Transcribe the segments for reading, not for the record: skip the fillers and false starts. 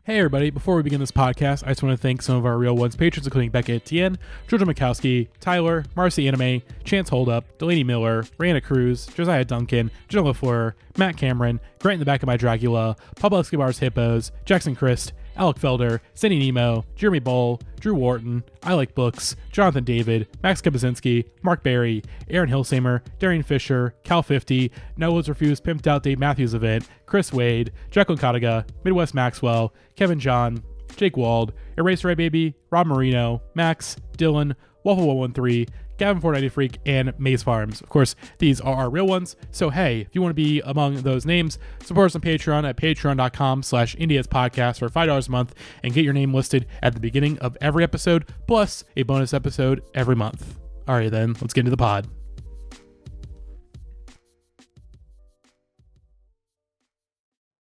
Hey everybody, before we begin this podcast, I just want to thank some of our Real Ones patrons, including Becca Etienne, Georgia Mikowski, Tyler, Marcy Anime, Chance Holdup, Delaney Miller, Rana Cruz, Josiah Duncan, Jill LaFleur, Matt Cameron, Grant in the Back of My Dracula, Pablo Escobar's Hippos, Jackson Christ, Alec Felder, Cindy Nemo, Jeremy Bowl, Drew Wharton, I Like Books, Jonathan David, Max Kabaczynski, Mark Barry, Aaron Hilsamer, Darian Fisher, Cal 50, Noah's Refused Pimped Out Dave Matthews Event, Chris Wade, Jacqueline Kataga, Midwest Maxwell, Kevin John, Jake Wald, Eraser Ray Baby, Rob Marino, Max, Dylan, Waffle113, Gavin 490 Freak, and Maze Farms. Of course, these are our real ones. So hey, if you want to be among those names, support us on Patreon at patreon.com/Indieheadspodcast for $5 a month and get your name listed at the beginning of every episode, plus a bonus episode every month. All right, then, let's get into the pod.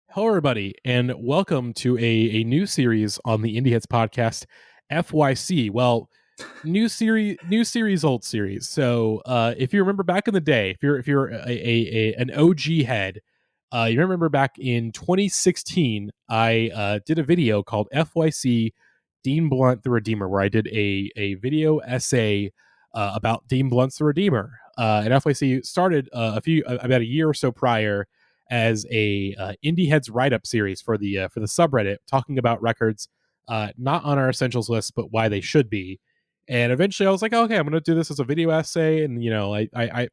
Hello, everybody, and welcome to a new series on the Indieheads podcast, FYC. Well, new series, old series. So if you remember back in the day, if you're an OG head, you remember back in 2016, I did a video called FYC Dean Blunt the Redeemer, where I did a video essay about Dean Blunt's the Redeemer. And FYC started about a year or so prior as a Indieheads write-up series for the subreddit, talking about records not on our essentials list, but why they should be. And eventually I was like, oh, okay, I'm going to do this as a video essay. And, you know, I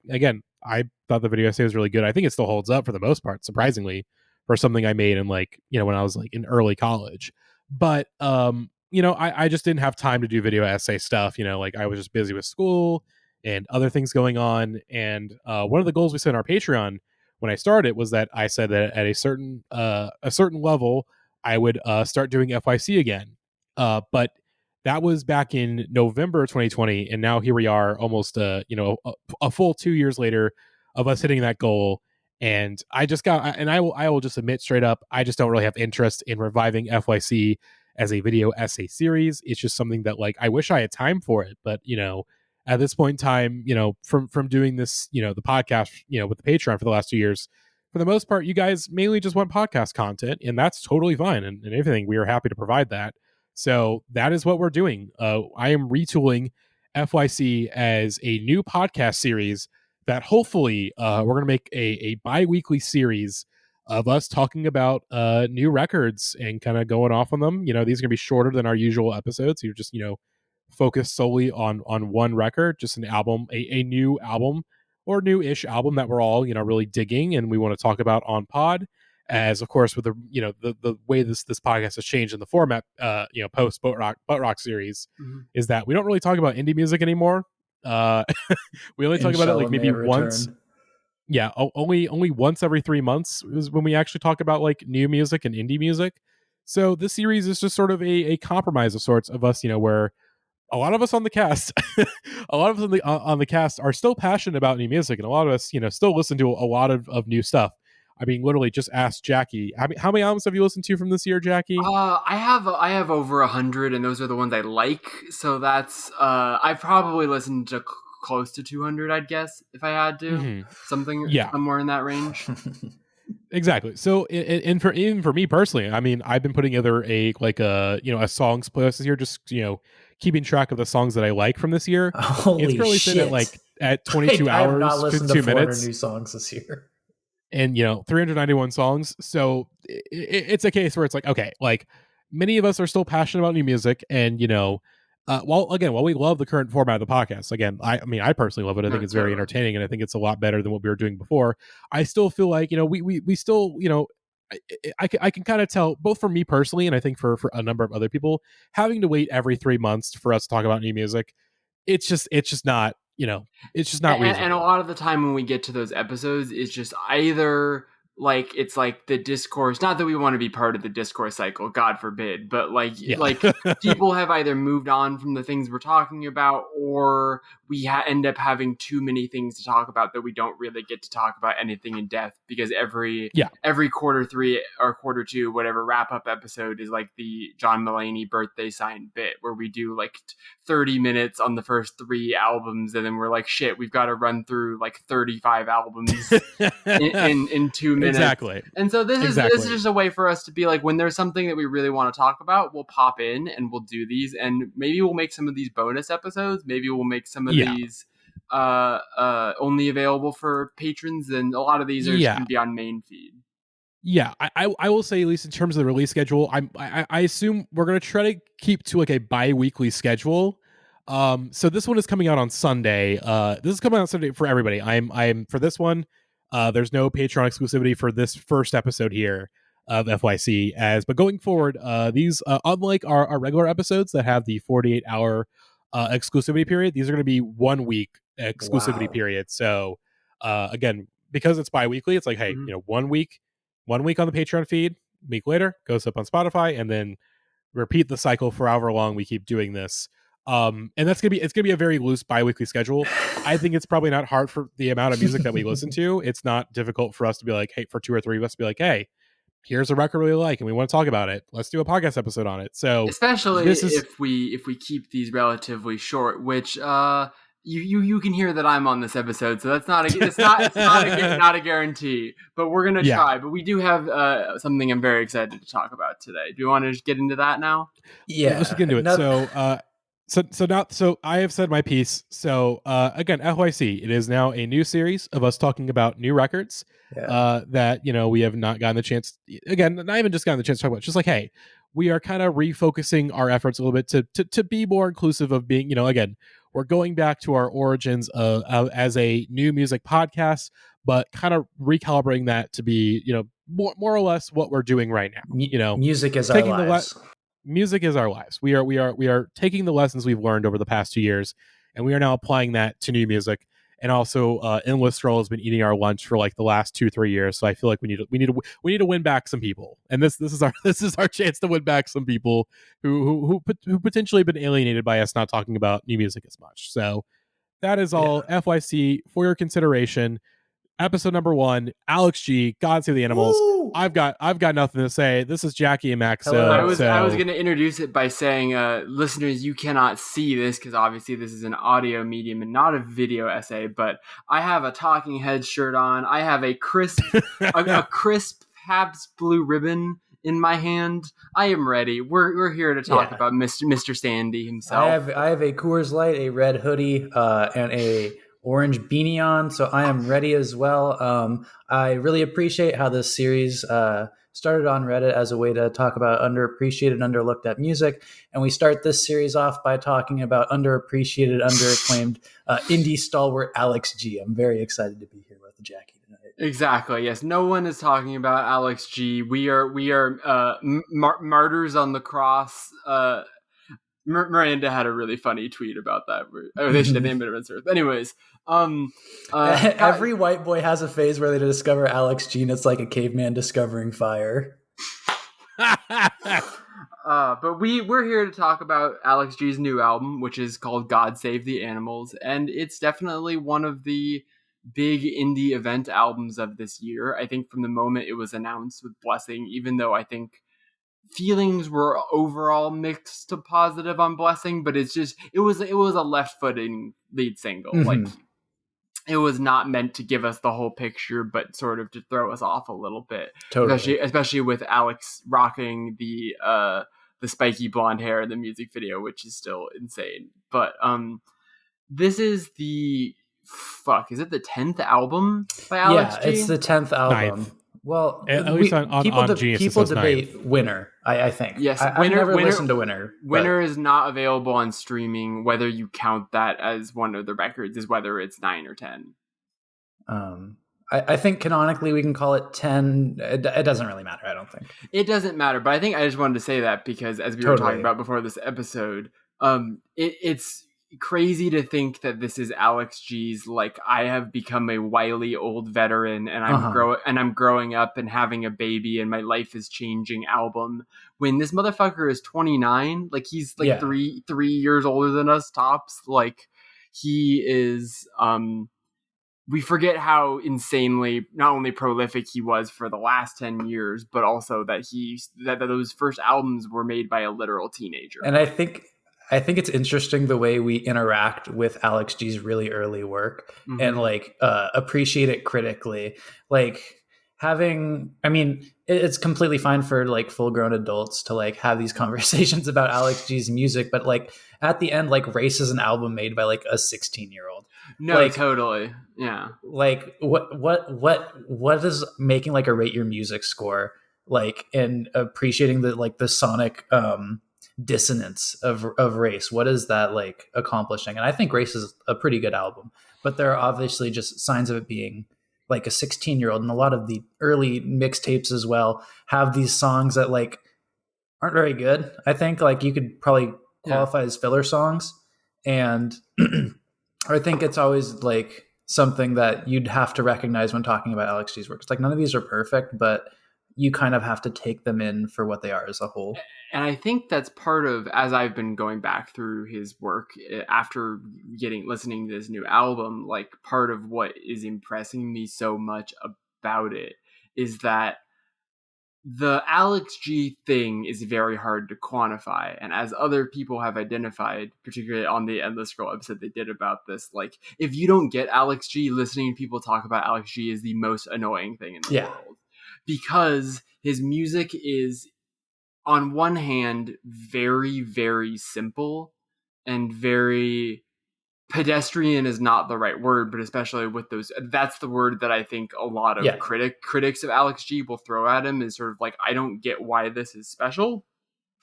thought the video essay was really good. I think it still holds up for the most part, surprisingly, for something I made in when I was in early college. But, I just didn't have time to do video essay stuff. I was just busy with school and other things going on. And one of the goals we set on our Patreon when I started was that I said that at a certain level, I would start doing FYC again. But that was back in November 2020, and now here we are, almost a full 2 years later of us hitting that goal. And I will just admit straight up, I just don't really have interest in reviving FYC as a video essay series. It's just something that I wish I had time for it, but at this point in time, from doing this, the podcast, with the Patreon for the last 2 years, for the most part, you guys mainly just want podcast content, and that's totally fine. And everything, we are happy to provide that. So that is what we're doing. I am retooling FYC as a new podcast series that hopefully we're going to make a bi-weekly series of us talking about new records and kind of going off on them. These are going to be shorter than our usual episodes. You're just, focused solely on one record, just an album, a new album or new-ish album that we're all, really digging and we want to talk about on pod. As of course, with the way this podcast has changed in the format, post Boat Rock series, is that we don't really talk about indie music anymore. We only talk about it maybe once. Yeah, only once every 3 months is when we actually talk about new music and indie music. So this series is just sort of a compromise of sorts of us, where a lot of us on the cast, on the cast are still passionate about new music, and a lot of us, still listen to a lot of new stuff. I mean, literally, just ask Jackie. How many albums have you listened to from this year, Jackie? I have over 100, and those are the ones I like. So that's I've probably listened to close to 200, I'd guess, if I had to. Somewhere in that range. Exactly. So, and even for me personally, I mean, I've been putting together a songs playlist this year, just keeping track of the songs that I like from this year. Holy it's currently shit! sitting at 22 hours, I have not listened 52 to 400 minutes. new songs this year. And 391 songs. So it's a case where it's okay, many of us are still passionate about new music, and while we love the current format of the podcast, I personally love it. I think it's very entertaining, and I think it's a lot better than what we were doing before. I still feel like we still I can kind of tell, both for me personally, and I think for a number of other people, having to wait every 3 months for us to talk about new music, it's just not. It's just not reasonable. And a lot of the time when we get to those episodes, it's just either it's the discourse, not that we want to be part of the discourse cycle, God forbid, but people have either moved on from the things we're talking about, or we end up having too many things to talk about that we don't really get to talk about anything in depth, because every quarter 3 or quarter 2, whatever wrap up episode is the John Mulaney birthday sign bit, where we do 30 minutes on the first 3 albums, and then we're shit, we've got to run through 35 albums in 2 minutes. minutes. And so this is just a way for us to be like, when there's something that we really want to talk about, we'll pop in and we'll do these, and maybe we'll make some of these bonus episodes. Maybe we'll make some of these only available for patrons, and a lot of these are just going to be on main feed. Yeah, I will say, at least in terms of the release schedule, I assume we're gonna try to keep to like a bi-weekly schedule. So this one is coming out on Sunday. This is coming out on Sunday for everybody. I'm for this one. There's no Patreon exclusivity for this first episode here of FYC. But going forward, these unlike our regular episodes that have the 48-hour exclusivity period, these are going to be 1 week exclusivity period. So again, because it's bi-weekly, it's like, hey, 1 week. 1 week on the Patreon feed, week later goes up on Spotify, and then repeat the cycle for however long we keep doing this. And it's gonna be a very loose bi-weekly schedule. I think it's probably not hard for the amount of music that we listen to. It's not difficult for us to be like, hey, for 2 or 3 of us to be like, hey, here's a record we like and we want to talk about it. Let's do a podcast episode on it. So especially if we keep these relatively short, which you can hear that I'm on this episode, so that's not a guarantee. But we're gonna try. But we do have something I'm very excited to talk about today. Do you want to just get into that now? Yeah, let's get into it. So I have said my piece. So again, FYC, it is now a new series of us talking about new records that we have not gotten the chance. Again, not even just gotten the chance to talk about. Just like, hey, we are kind of refocusing our efforts a little bit to be more inclusive of being, again, we're going back to our origins as a new music podcast, but kind of recalibrating that to be, more or less what we're doing right now. Music is our lives. Music is our lives. We are taking the lessons we've learned over the past 2 years, and we are now applying that to new music. And also, Endless Stroll has been eating our lunch for like the last 2-3 years. So I feel like we need to win back some people, and this is our chance to win back some people who potentially have been alienated by us not talking about new music as much. So that is all FYC for your consideration. Episode number 1, Alex G, God Save the Animals. Woo! I've got nothing to say. This is Jackie and Max. I was going to introduce it by saying, listeners, you cannot see this because obviously this is an audio medium and not a video essay. But I have a Talking Heads shirt on. I have a crisp Habs blue ribbon in my hand. I am ready. We're here to talk about Mr. Sandy himself. I have a Coors Light, a red hoodie, and a orange beanie on, so I am ready as well. I really appreciate how this series started on Reddit as a way to talk about underappreciated, underlooked at music, and we start this series off by talking about underappreciated, underacclaimed indie stalwart Alex G. I'm very excited to be here with Jackie tonight. Exactly. Yes, no one is talking about Alex G. We are martyrs on the cross. Miranda had a really funny tweet about that. They should have named it Earth. Anyways, every white boy has a phase where they discover Alex G, and it's like a caveman discovering fire. But we're here to talk about Alex G's new album, which is called God Save the Animals, and it's definitely one of the big indie event albums of this year. I think from the moment it was announced with Blessing, even though I think feelings were overall mixed to positive on Blessing, but it was a left-footing lead single. Mm-hmm. Like, it was not meant to give us the whole picture, but sort of to throw us off a little bit. Totally. Especially with Alex rocking the spiky blonde hair in the music video, which is still insane. But this is is it the 10th album by Alex G? Yeah, it's the 10th album. 9th. Well, at least on people debate 9th. Winner, I think. Yes, I've never listened to Winner. Winner is not available on streaming. Whether you count that as one of the records is whether it's 9 or 10. I think canonically we can call it 10. It doesn't really matter, I don't think. It doesn't matter, but I think I just wanted to say that because as we were talking about before this episode, it's crazy to think that this is Alex G's like I have become a wily old veteran and I'm growing up and having a baby and my life is changing album when this motherfucker is 29. Like he's like 3 years older than us tops. Like he is we forget how insanely not only prolific he was for the last 10 years, but also that those first albums were made by a literal teenager. And I think it's interesting the way we interact with Alex G's really early work and like appreciate it critically. Like it's completely fine for like full grown adults to like have these conversations about Alex G's music, but like at the end, like Race is an album made by like a 16-year-old. No, Like, totally. Yeah. like what is making like a rate your music score like, and appreciating the like the sonic dissonance of Race? What is that like accomplishing? And I think Race is a pretty good album, but there are obviously just signs of it being like a 16-year-old, and a lot of the early mixtapes as well have these songs that like aren't very good. I think like you could probably qualify as filler songs, and I think it's always like something that you'd have to recognize when talking about Alex G's work. It's like none of these are perfect, but you kind of have to take them in for what they are as a whole. And I think that's part of, as I've been going back through his work after listening to this new album, like part of what is impressing me so much about it is that the Alex G thing is very hard to quantify. And as other people have identified, particularly on the Endless Scroll episode they did about this, like if you don't get Alex G, listening to people talk about Alex G is the most annoying thing in the world. Because his music is, on one hand, very, very simple and very pedestrian is not the right word, but especially with those, that's the word that I think a lot of critics of Alex G will throw at him, is sort of like, I don't get why this is special.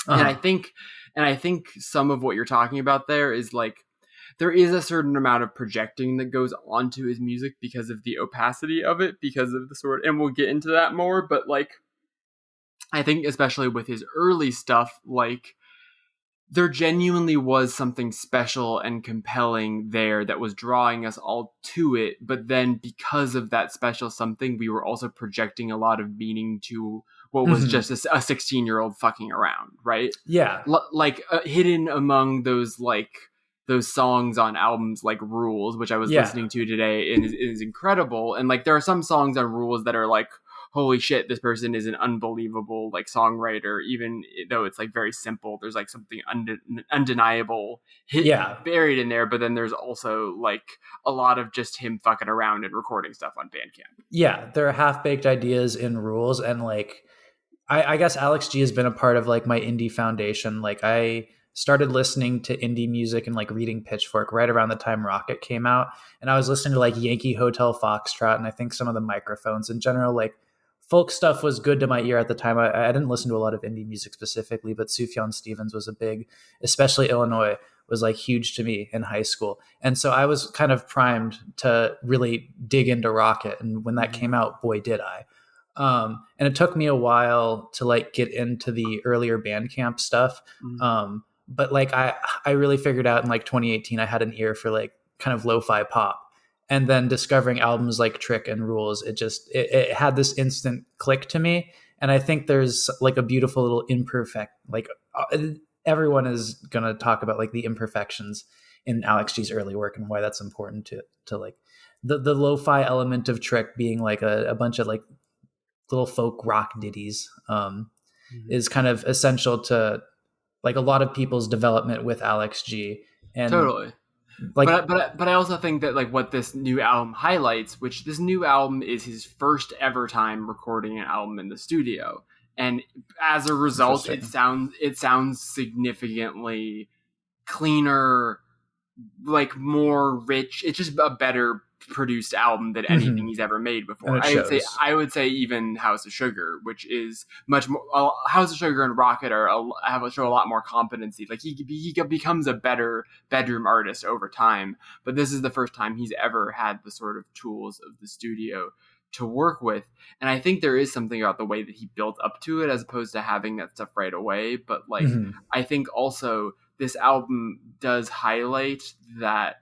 And I think some of what you're talking about there is like, there is a certain amount of projecting that goes onto his music because of the opacity of it, because of the sort, and we'll get into that more, but like, I think especially with his early stuff, like there genuinely was something special and compelling there that was drawing us all to it. But then because of that special something, we were also projecting a lot of meaning to what was just a 16-year-old fucking around. Right. Yeah. Hidden among those, like those songs on albums like Rules, which I was listening to today, and is incredible. And like, there are some songs on Rules that are like, holy shit, this person is an unbelievable like songwriter, even though it's like very simple. There's like something undeniable buried in there. But then there's also like a lot of just him fucking around and recording stuff on Bandcamp. Yeah, there are half-baked ideas in Rules, and like I guess Alex G has been a part of like my indie foundation. Like I started listening to indie music and like reading Pitchfork right around the time Rocket came out, and I was listening to like Yankee Hotel Foxtrot, and I think some of the Microphones in general. Like folk stuff was good to my ear at the time. I didn't listen to a lot of indie music specifically, but Sufjan Stevens was a big, especially Illinois, was like huge to me in high school. And so I was kind of primed to really dig into Rocket. And when that came out, boy, did I. And it took me a while to like get into the earlier Bandcamp stuff. But like I really figured out in like 2018, I had an ear for like kind of lo-fi pop. And then discovering albums like Trick and Rules, it had this instant click to me. And I think there's like a beautiful little imperfect, like everyone is going to talk about like the imperfections in Alex G's early work and why that's important to like the lo-fi element of Trick being like a bunch of like little folk rock ditties is kind of essential to like a lot of people's development with Alex G. And totally. Like, but I also think that like what this new album highlights, which this new album is his first ever time recording an album in the studio, and as a result, it sounds significantly cleaner, like more rich. It's just a better produced album than anything he's ever made before. I would say even House of Sugar, which is much more. House of Sugar and Rocket show a lot more competency. Like he becomes a better bedroom artist over time. But this is the first time he's ever had the sort of tools of the studio to work with, and I think there is something about the way that he built up to it as opposed to having that stuff right away. But like I think also this album does highlight that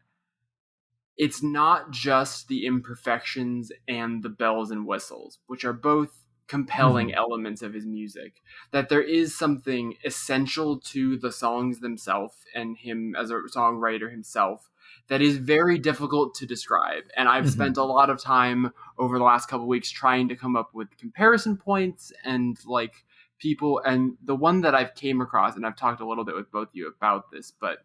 it's not just the imperfections and the bells and whistles, which are both compelling elements of his music, that there is something essential to the songs themselves and him as a songwriter himself that is very difficult to describe. And I've spent a lot of time over the last couple of weeks trying to come up with comparison points and like people. And the one that I've came across, and I've talked a little bit with both of you about this, but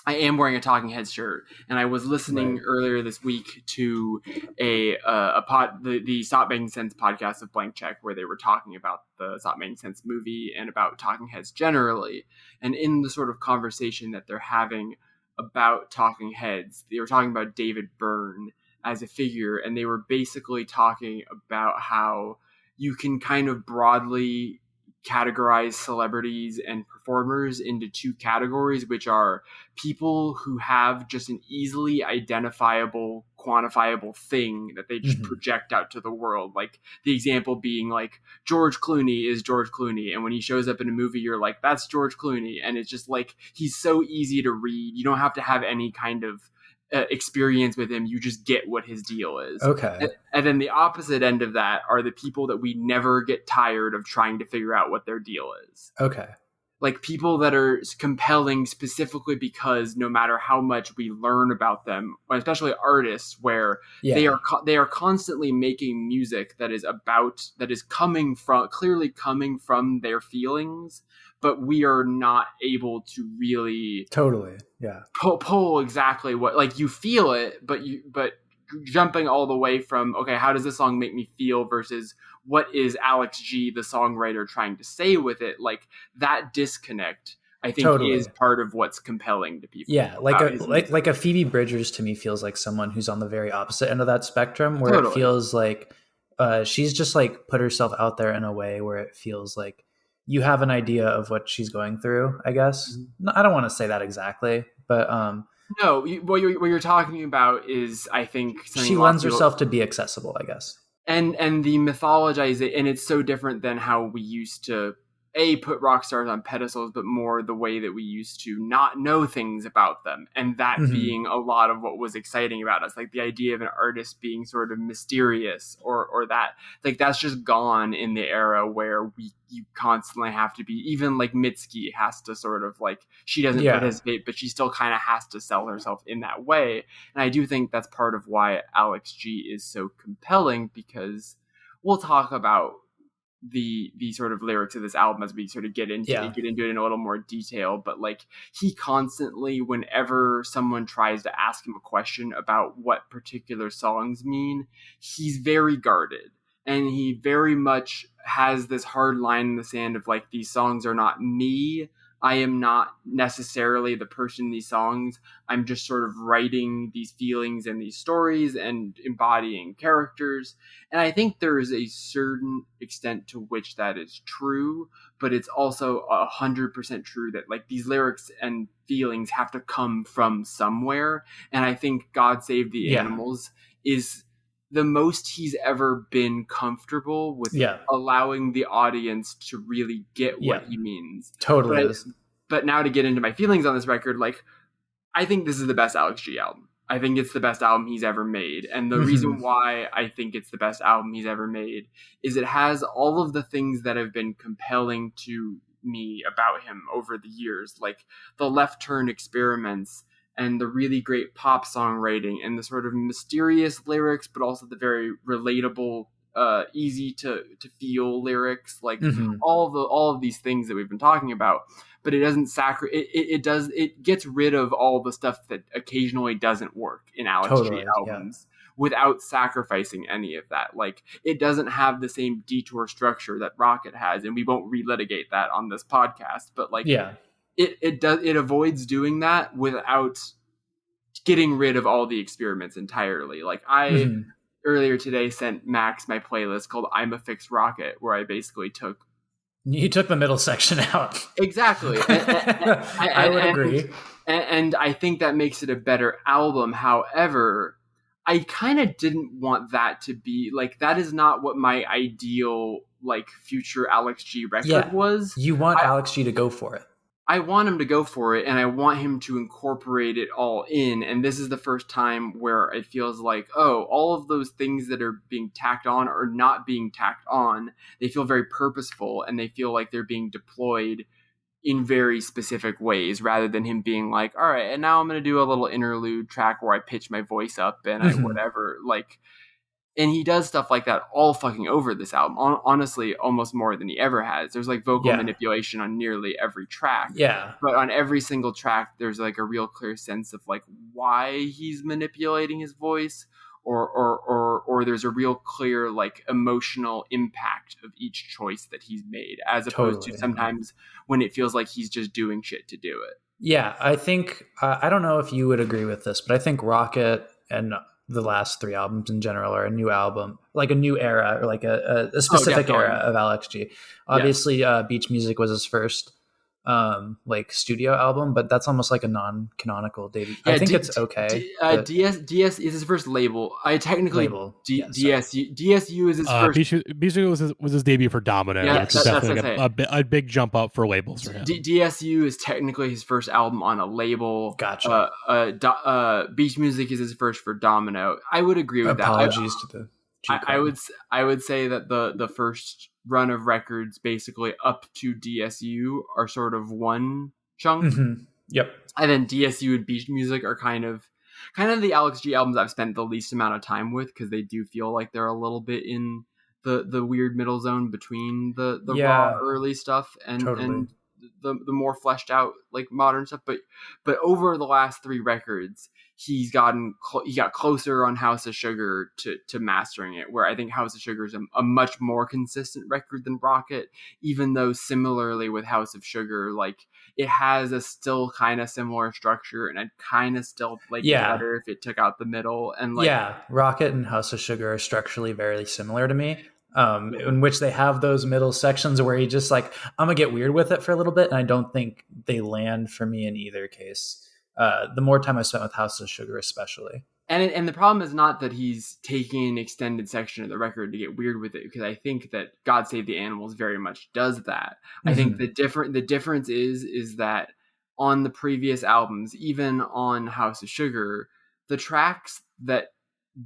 I am wearing a Talking Heads shirt, and I was listening earlier this week to the Stop Making Sense podcast of Blank Check, where they were talking about the Stop Making Sense movie and about Talking Heads generally. And in the sort of conversation that they're having about Talking Heads, they were talking about David Byrne as a figure, and they were basically talking about how you can kind of broadly categorize celebrities and performers into two categories, which are people who have just an easily identifiable, quantifiable thing that they just project out to the world. Like the example being like George Clooney is George Clooney, and when he shows up in a movie, you're like, that's George Clooney, and it's just like he's so easy to read. You don't have to have any kind of experience with him. You just get what his deal is. Okay. And then the opposite end of that are the people that we never get tired of trying to figure out what their deal is. Okay. Like people that are compelling specifically because no matter how much we learn about them, especially artists, where they are constantly making music that is clearly coming from their feelings, but we are not able to really pull exactly what, like, you feel it, but jumping all the way from, okay, how does this song make me feel versus what is Alex G, the songwriter, trying to say with it? Like that disconnect, I think, is part of what's compelling to people. Yeah, like a Phoebe Bridgers to me feels like someone who's on the very opposite end of that spectrum, where it feels like she's just like put herself out there in a way where it feels like you have an idea of what she's going through, I guess. No, I don't want to say that exactly, but no, what you're talking about is, I think, she lends herself to be accessible, I guess. And the mythologize, and it's so different than how we used to put rock stars on pedestals, but more the way that we used to not know things about them, and that being a lot of what was exciting about us, like the idea of an artist being sort of mysterious, or that, like, that's just gone in the era where you constantly have to be, even like Mitski has to sort of, like, she doesn't participate, but she still kind of has to sell herself in that way. And I do think that's part of why Alex G is so compelling, because we'll talk about the sort of lyrics of this album as we sort of get into it in a little more detail, but like he constantly, whenever someone tries to ask him a question about what particular songs mean, he's very guarded, and he very much has this hard line in the sand of like, these songs are not me. I am not necessarily the person in these songs. I'm just sort of writing these feelings and these stories and embodying characters. And I think there is a certain extent to which that is true, but it's also 100% true that like these lyrics and feelings have to come from somewhere. And I think God Save the Animals is the most he's ever been comfortable with allowing the audience to really get what he means. Totally. But now to get into my feelings on this record, like, I think this is the best Alex G album. I think it's the best album he's ever made. And the reason why I think it's the best album he's ever made is it has all of the things that have been compelling to me about him over the years, like the left turn experiments, and the really great pop songwriting, and the sort of mysterious lyrics, but also the very relatable, easy to feel lyrics, like all of these things that we've been talking about. But it doesn't it gets rid of all the stuff that occasionally doesn't work in Alex G albums without sacrificing any of that. Like, it doesn't have the same detour structure that Rocket has, and we won't relitigate that on this podcast, but like, it avoids doing that without getting rid of all the experiments entirely. Like, I earlier today sent Max my playlist called I'm a Fixed Rocket, where I basically took the middle section out. Exactly. I would agree. And I think that makes it a better album. However, I kind of didn't want that to be like, that is not what my ideal like future Alex G record was. You want Alex G to go for it. I want him to go for it, and I want him to incorporate it all in. And this is the first time where it feels like, oh, all of those things that are being tacked on are not being tacked on. They feel very purposeful, and they feel like they're being deployed in very specific ways, rather than him being like, all right, and now I'm going to do a little interlude track where I pitch my voice up and I whatever. Like, And he does stuff like that all fucking over this album. Honestly, almost more than he ever has. There's like vocal manipulation on nearly every track. Yeah. But on every single track, there's like a real clear sense of like why he's manipulating his voice, or there's a real clear like emotional impact of each choice that he's made, as opposed to sometimes when it feels like he's just doing shit to do it. Yeah, I think I don't know if you would agree with this, but I think Rocket and the last 3 albums in general are a new album, like a new era, or like a specific era of Alex G. Obviously, Beach Music was his first like studio album, but that's almost like a non-canonical debut. I think it's okay. DS is his first label. I technically DSU is his first. Beach was his debut for Domino, which is definitely a big jump up for labels for him. DSU is technically his first album on a label. Gotcha. Beach Music is his first for Domino. I would agree with Apologies to the. I would say that the first run of records basically up to DSU are sort of one chunk. Mm-hmm. Yep. And then DSU and Beach Music are kind of the Alex G albums I've spent the least amount of time with, because they do feel like they're a little bit in the weird middle zone between the raw early stuff and the more fleshed out like modern stuff. But over the last 3 records, he got closer on House of Sugar to mastering it, where I think House of Sugar is a much more consistent record than Rocket, even though similarly with House of Sugar, like it has a still kind of similar structure, and I'd kind of still like it better if it took out the middle. And like Rocket and House of Sugar are structurally very similar to me. In which they have those middle sections where he just like, I'm gonna get weird with it for a little bit, and I don't think they land for me in either case. The more time I spent with House of Sugar, especially. And the problem is not that he's taking an extended section of the record to get weird with it, because I think that God Save the Animals very much does that. Mm-hmm. I think the difference is that on the previous albums, even on House of Sugar, the tracks that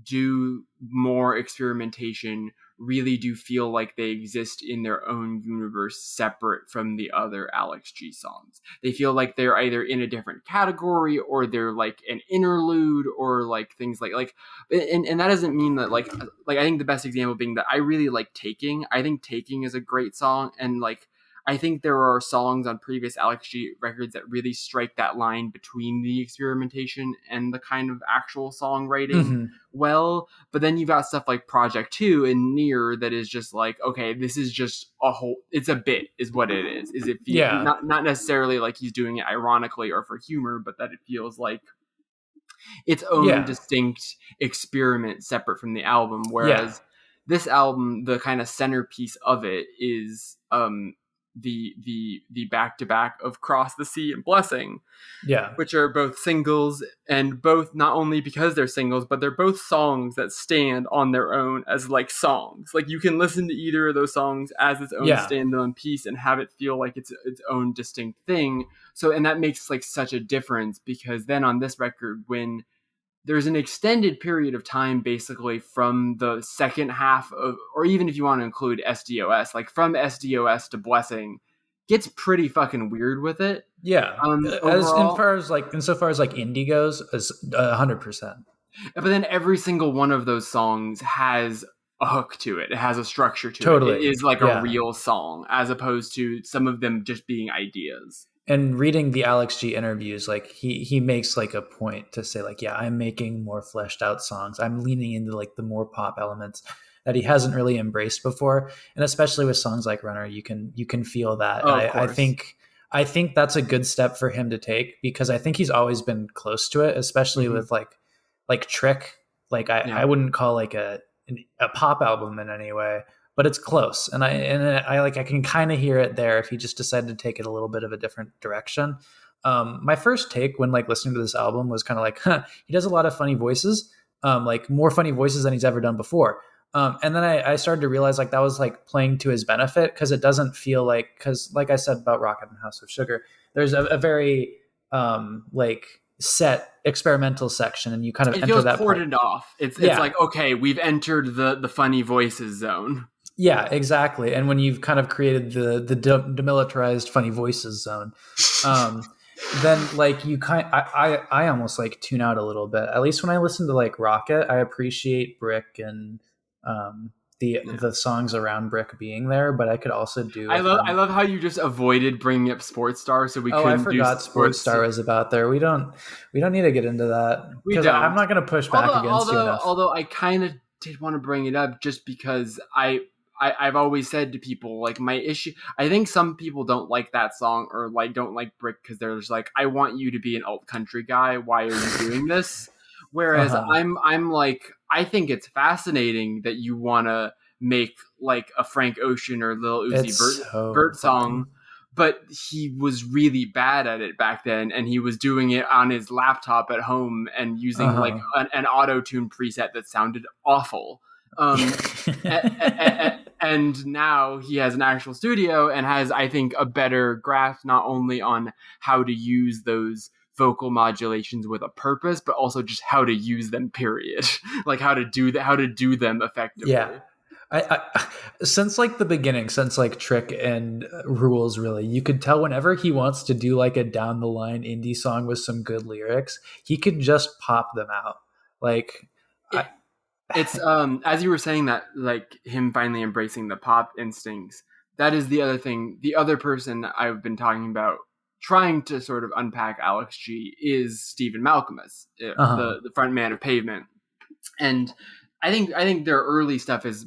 do more experimentation really do feel like they exist in their own universe separate from the other Alex G songs. They feel like they're either in a different category, or they're like an interlude, or like things like and that doesn't mean that like I think the best example being that I really like Taking. I think Taking is a great song, and like I think there are songs on previous Alex G records that really strike that line between the experimentation and the kind of actual songwriting well. But then you've got stuff like Project 2 and Near that is just like, okay, this is just it's a bit is what it is. Is it not necessarily like he's doing it ironically or for humor, but that it feels like its own distinct experiment separate from the album. Whereas this album, the kind of centerpiece of it is the back-to-back of Cross the Sea and Blessing, which are both singles, and both not only because they're singles, but they're both songs that stand on their own as like songs. Like you can listen to either of those songs as its own standalone piece and have it feel like it's its own distinct thing. So, and that makes like such a difference, because then on this record, when there's an extended period of time basically from the second half of, or even if you want to include SDOS, like from SDOS to Blessing, gets pretty fucking weird with it. Yeah. Insofar as like indie goes, is 100%. But then every single one of those songs has a hook to it. It has a structure to it. It is like a real song, as opposed to some of them just being ideas. And reading the Alex G interviews, like he makes like a point to say like, I'm making more fleshed out songs. I'm leaning into like the more pop elements that he hasn't really embraced before. And especially with songs like Runner, you can feel that. I think that's a good step for him to take, because I think he's always been close to it, especially with like Trick. Like I wouldn't call like a pop album in any way, but it's close. And I can kind of hear it there if he just decided to take it a little bit of a different direction. My first take when like listening to this album was kind of like, he does a lot of funny voices, like more funny voices than he's ever done before. And then I started to realize like that was like playing to his benefit, because it doesn't feel like, because like I said about Rocket and House of Sugar, there's a very like set experimental section, and you kind of enter that cordoned off. It's like, okay, we've entered the funny voices zone. Yeah, exactly. And when you've kind of created the demilitarized funny voices zone, then like I almost like tune out a little bit. At least when I listen to like Rocket, I appreciate Brick and the songs around Brick being there, but I could also do. I love how you just avoided bringing up Sports Star, so we couldn't I forgot do Sports Star was about there. We don't need to get into that because I'm not going to push back against you enough. Although I kind of did want to bring it up just because I've always said to people, like, my issue, I think some people don't like that song or like don't like Brick because they're just like, I want you to be an alt country guy. Why are you doing this? Whereas I'm like, I think it's fascinating that you want to make like a Frank Ocean or Lil Uzi Vert song, but he was really bad at it back then, and he was doing it on his laptop at home and using like an auto-tune preset that sounded awful. And now he has an actual studio and has, I think, a better grasp not only on how to use those vocal modulations with a purpose, but also just how to use them, period. Like how to do them effectively. Yeah. I since like the beginning, since like Trick and Rules, really, you could tell whenever he wants to do like a down the line indie song with some good lyrics, he could just pop them out. Like it's as you were saying that, like him finally embracing the pop instincts, that is the other thing. The other person I've been talking about trying to sort of unpack Alex G is Stephen Malkmus, the front man of Pavement. And I think their early stuff is,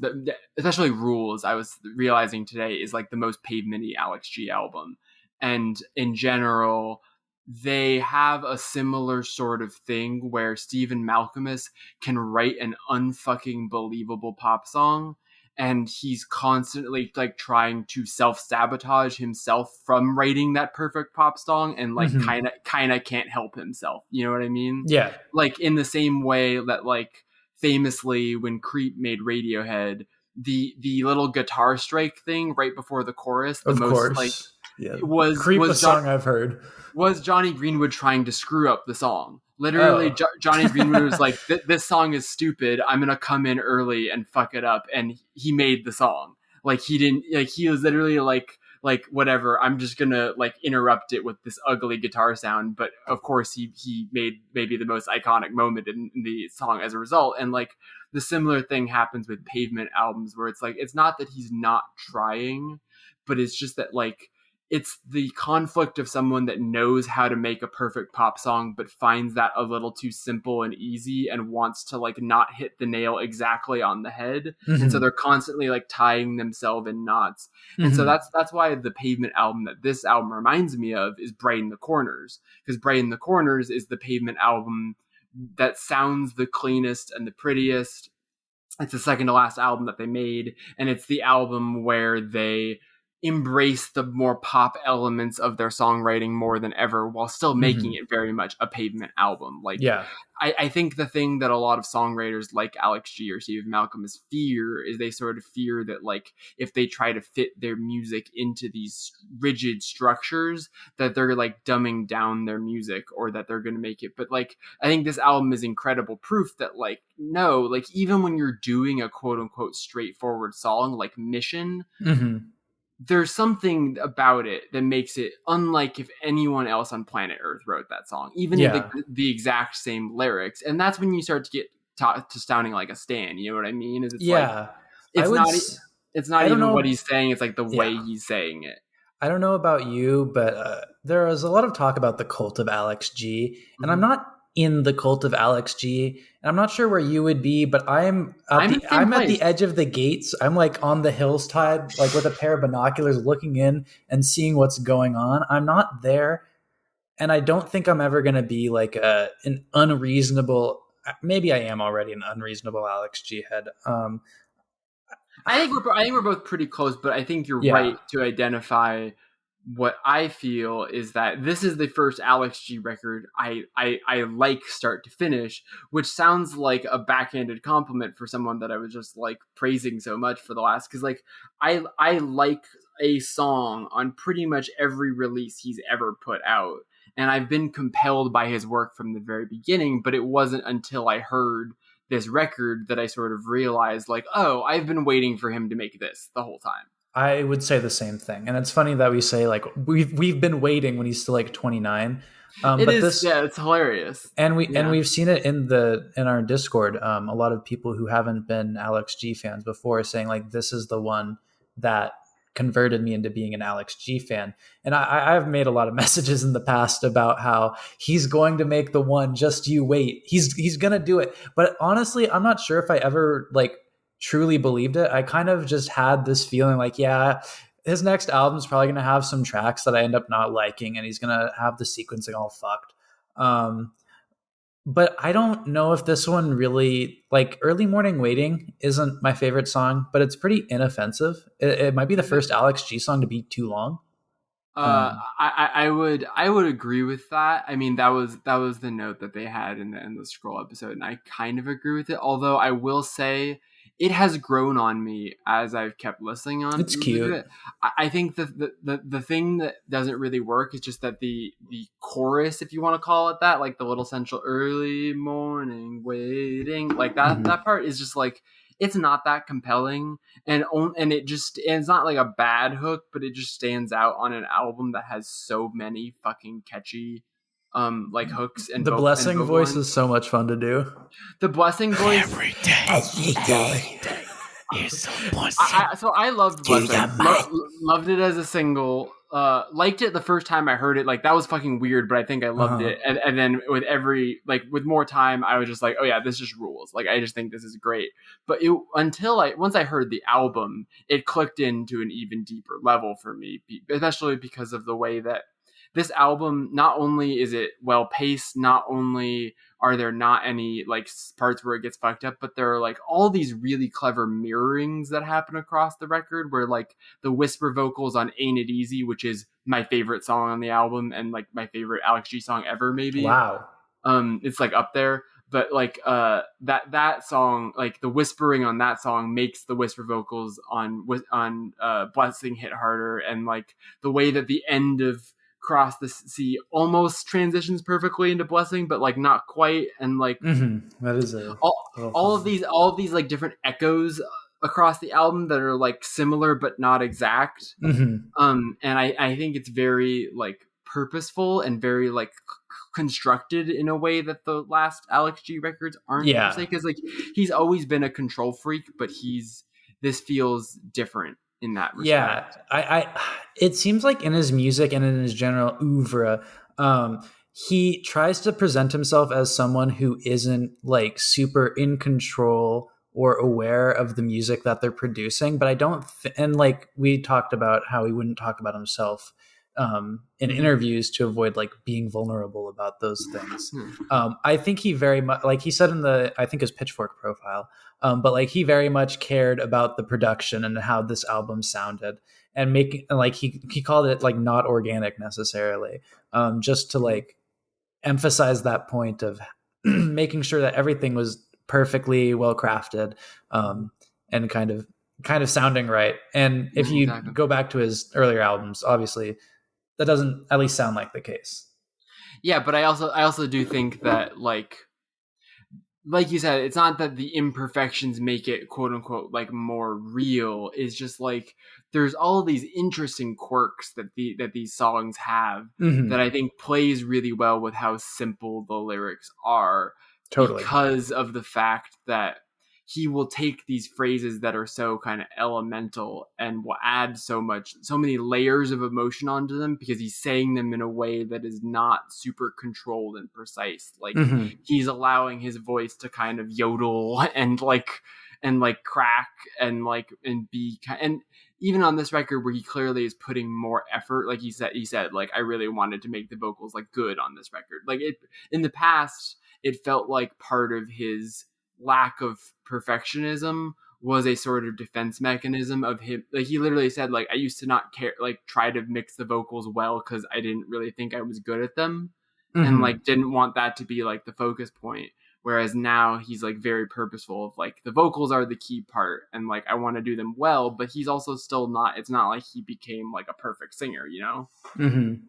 especially Rules, I was realizing today, is like the most Pavement-y Alex G album. And in general, they have a similar sort of thing where Stephen Malkmus can write an unfucking believable pop song, and he's constantly like trying to self-sabotage himself from writing that perfect pop song, and like kind of can't help himself. You know what I mean? Yeah. Like in the same way that, like, famously when Creep made Radiohead, the little guitar strike thing right before the chorus, of course, Creep, was a song I've heard, was Johnny Greenwood trying to screw up the song. Literally, Johnny Greenwood was like, this song is stupid, I'm gonna come in early and fuck it up, and he made the song. Like, he didn't, like, he was literally like whatever, I'm just gonna like interrupt it with this ugly guitar sound. But of course he made maybe the most iconic moment in the song as a result. And like the similar thing happens with Pavement albums, where it's like, it's not that he's not trying, but it's just that, like, it's the conflict of someone that knows how to make a perfect pop song, but finds that a little too simple and easy and wants to like not hit the nail exactly on the head. And so they're constantly like tying themselves in knots. And so that's why the Pavement album that this album reminds me of is Brighten the Corners, because Brighten the Corners is the Pavement album that sounds the cleanest and the prettiest. It's the second to last album that they made, and it's the album where they embrace the more pop elements of their songwriting more than ever, while still making it very much a Pavement album. Like, I think the thing that a lot of songwriters like Alex G or Stephen Malkmus fear is they sort of fear that, like, if they try to fit their music into these rigid structures, that they're like dumbing down their music, or that they're going to make it. But like, I think this album is incredible proof that, like, no, like, even when you're doing a quote unquote straightforward song like Mission, there's something about it that makes it unlike if anyone else on planet Earth wrote that song, even the exact same lyrics. And that's when you start to get to sounding like a stan. You know what I mean? Is it's not even what he's saying. It's like the way he's saying it. I don't know about you, but there was a lot of talk about the cult of Alex G, and I'm not in the cult of Alex G, and I'm not sure where you would be, but I'm at the edge of the gates. I'm like on the hillside, like with a pair of binoculars looking in and seeing what's going on. I'm not there, and I don't think I'm ever going to be like an unreasonable, maybe I am already an unreasonable Alex G head. I think we're both pretty close, but I think you're right to identify what I feel is that this is the first Alex G record I like start to finish, which sounds like a backhanded compliment for someone that I was just like praising so much for the last, because like I like a song on pretty much every release he's ever put out, and I've been compelled by his work from the very beginning. But it wasn't until I heard this record that I sort of realized, like, oh, I've been waiting for him to make this the whole time. I would say the same thing, and it's funny that we say like we've been waiting when he's still like 29. It But is, this, yeah, it's hilarious. and Yeah. we've seen it in our Discord. A lot of people who haven't been Alex G fans before saying like this is the one that converted me into being an Alex G fan. And I've made a lot of messages in the past about how he's going to make the one. Just you wait. He's gonna do it. But honestly, I'm not sure if I ever like truly believed it. I kind of just had this feeling like, yeah, his next album's probably going to have some tracks that I end up not liking, and he's going to have the sequencing all fucked. Um, but I don't know if this one really, like, Early Morning Waiting isn't my favorite song, but it's pretty inoffensive. It might be the first Alex G song to be too long. I would agree with that. I mean, that was the note that they had in the scroll episode, and I kind of agree with it. Although I will say it has grown on me as I've kept listening on. It's cute. It. I think the thing that doesn't really work is just that the chorus, if you want to call it that, like the little central early morning waiting, like that that part is just like, it's not that compelling, and it's not like a bad hook, but it just stands out on an album that has so many fucking catchy like hooks and the blessing and voice is so much fun to do. The blessing voice every day is a blessing. So I loved Blessing. Loved it as a single. Liked it the first time I heard it. Like, that was fucking weird, but I think I loved it. And then with with more time, I was just like, oh yeah, this just rules. Like, I just think this is great. But once I heard the album, it clicked into an even deeper level for me, especially because of the way that this album, not only is it well paced, not only are there not any like parts where it gets fucked up, but there are like all these really clever mirrorings that happen across the record, where like the whisper vocals on Ain't It Easy, which is my favorite song on the album and like my favorite Alex G song ever, maybe. Wow. It's like up there. But like that song, like the whispering on that song makes the whisper vocals on Blessing hit harder, and like the way that the end of Cross the Sea almost transitions perfectly into Blessing, but like not quite, and like that is all of these like different echoes across the album that are like similar but not exact. And I think it's very like purposeful and very like constructed in a way that the last Alex G records aren't. Yeah, because like he's always been a control freak, but this feels different in that respect. Yeah, I it seems like in his music and in his general oeuvre, he tries to present himself as someone who isn't like super in control or aware of the music that they're producing. But I don't, and like we talked about how he wouldn't talk about himself in interviews to avoid like being vulnerable about those things. I think he very much, like he said in I think his Pitchfork profile, but like he very much cared about the production and how this album sounded, and making like he called it like not organic necessarily, just to like emphasize that point of making sure that everything was perfectly well crafted, and kind of sounding right. And if you go back to his earlier albums, obviously that doesn't at least sound like the case. Yeah, but I also do think that like you said, it's not that the imperfections make it quote unquote like more real. It's just like there's all these interesting quirks that these songs have that I think plays really well with how simple the lyrics are. Totally. Because of the fact that he will take these phrases that are so kind of elemental and will add so many layers of emotion onto them, because he's saying them in a way that is not super controlled and precise. Like he's allowing his voice to kind of yodel and crack and be, and even on this record where he clearly is putting more effort, like he said like, I really wanted to make the vocals like good on this record. Like it in the past, it felt like part of his lack of perfectionism was a sort of defense mechanism of him. Like he literally said, like, I used to not care, like try to mix the vocals well because I didn't really think I was good at them, and like didn't want that to be like the focus point. Whereas now he's like very purposeful of like the vocals are the key part, and like I want to do them well, but he's also still not. It's not like he became like a perfect singer, you know. And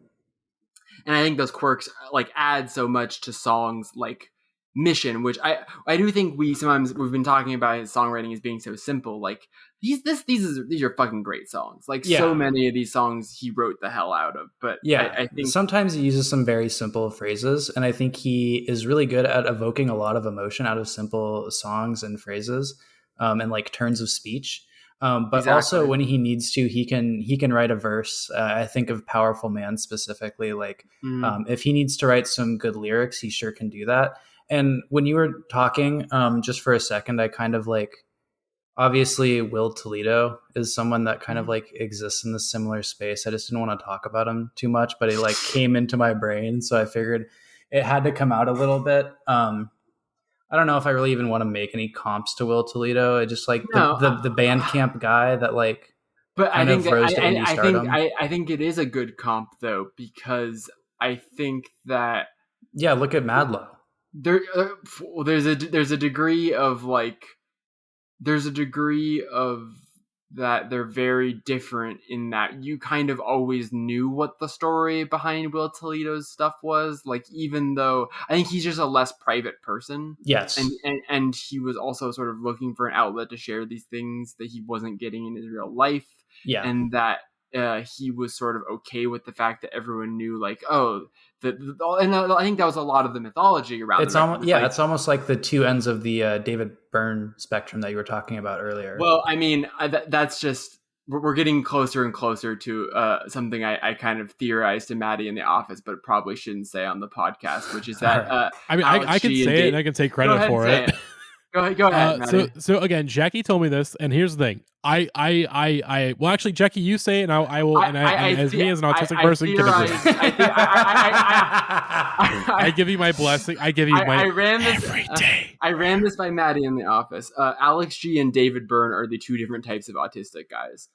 I think those quirks like add so much to songs like mission, which I do think we've been talking about his songwriting as being so simple. Like these are fucking great songs. Like so many of these songs he wrote the hell out of. But I think sometimes he uses some very simple phrases, and I think he is really good at evoking a lot of emotion out of simple songs and phrases, and like turns of speech. But also when he needs to, he can write a verse. I think of Powerful Man specifically. Like if he needs to write some good lyrics, he sure can do that. And when you were talking, just for a second, I kind of like, obviously Will Toledo is someone that kind of like exists in this similar space. I just didn't want to talk about him too much, but it like came into my brain. So I figured it had to come out a little bit. I don't know if I really even want to make any comps to Will Toledo. I just like the Bandcamp guy that like, but kind of rose to indie stardom. I think it is a good comp though, because I think that look at Madlow. There's a degree of like that they're very different in that you kind of always knew what the story behind Will Toledo's stuff was. Like, even though I think he's just a less private person. Yes. And he was also sort of looking for an outlet to share these things that he wasn't getting in his real life. Yeah. And that he was sort of okay with the fact that everyone knew, like, and I think that was a lot of the mythology around it's almost it's almost like the two ends of the David Byrne spectrum that you were talking about earlier. Well, I mean, that's just, we're getting closer and closer to something I kind of theorized to Maddie in the office, but probably shouldn't say on the podcast, which is that I mean, I can say it and I can take credit for it. Go ahead. Maddie. So again, Jackie told me this, and here's the thing. Well, actually, Jackie, you say it, and I will. As me as an autistic person, can agree. I give you my blessing. I give you my every day. I ran this by Maddie in the office. Alex G and David Byrne are the two different types of autistic guys.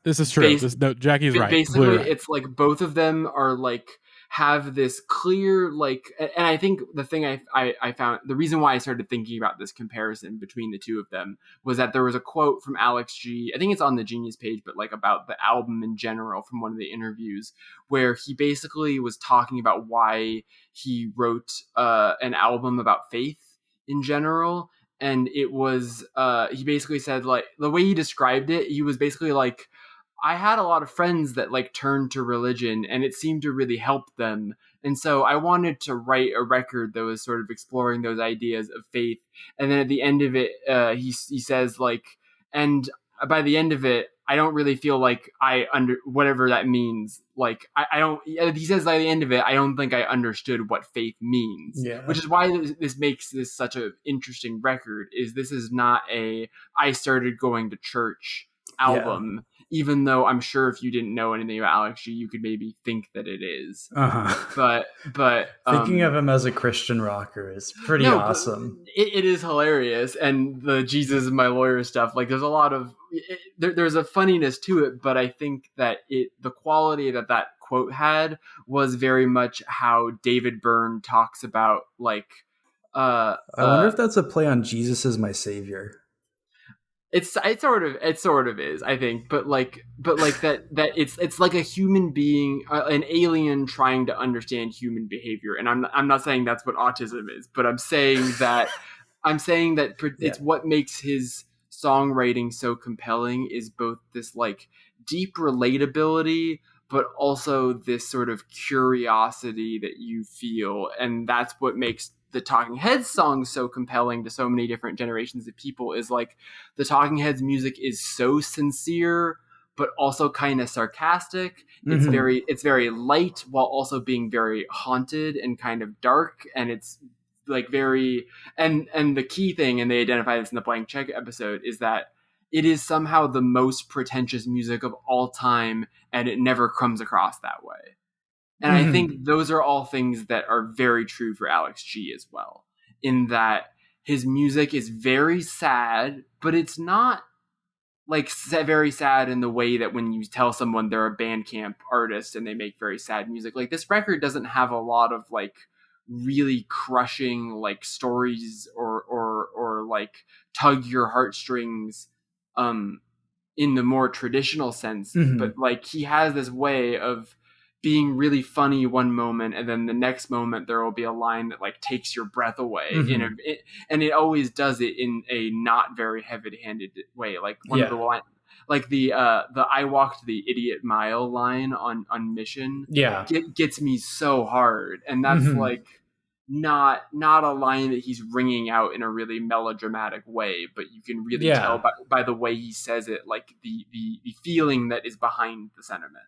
This is true. Jackie's right. Basically, right. It's like both of them are like have this clear, like, and I think the thing I found, the reason why I started thinking about this comparison between the two of them was that there was a quote from Alex G, I think it's on the Genius page, but like about the album in general from one of the interviews, where he basically was talking about why he wrote an album about faith in general. And it was, he basically said, like, the way he described it, he was basically like, I had a lot of friends that like turned to religion and it seemed to really help them. And so I wanted to write a record that was sort of exploring those ideas of faith. And then at the end of it, he says like, and by the end of it, I don't really feel like whatever that means. Like, I don't, he says by the end of it, I don't think I understood what faith means, which is why this makes this such an interesting record. This is not I started going to church album. Yeah. Even though I'm sure if you didn't know anything about Alex G, you could maybe think that it is. But thinking of him as a Christian rocker is pretty awesome. It is hilarious, and the Jesus is my lawyer stuff. Like, there's a lot of there's a funniness to it, but I think that the quality that quote had was very much how David Byrne talks about like. I wonder if that's a play on Jesus is my savior. It sort of is, I think, but like that it's like a human being, an alien trying to understand human behavior, and I'm not saying that's what autism is, but I'm saying that it's what makes his songwriting so compelling is both this like deep relatability, but also this sort of curiosity that you feel, and that's what makes the Talking Heads songs so compelling to so many different generations of people. Is like the Talking Heads music is so sincere, but also kind of sarcastic. Mm-hmm. It's very light while also being very haunted and kind of dark. And it's like very, and the key thing, and they identify this in the Blank Check episode, is that it is somehow the most pretentious music of all time. And it never comes across that way. And I think those are all things that are very true for Alex G as well, in that his music is very sad, but it's not like very sad in the way that when you tell someone they're a Bandcamp artist and they make very sad music. Like, this record doesn't have a lot of like really crushing like stories or like tug your heartstrings in the more traditional sense. Mm-hmm. But like, he has this way of being really funny one moment, and then the next moment there will be a line that like takes your breath away and it always does it in a not very heavy-handed way. Like one of the line, like the I walked the idiot mile line on Mission gets me so hard, and that's like not a line that he's ringing out in a really melodramatic way, but you can really tell by the way he says it, like the feeling that is behind the sentiment.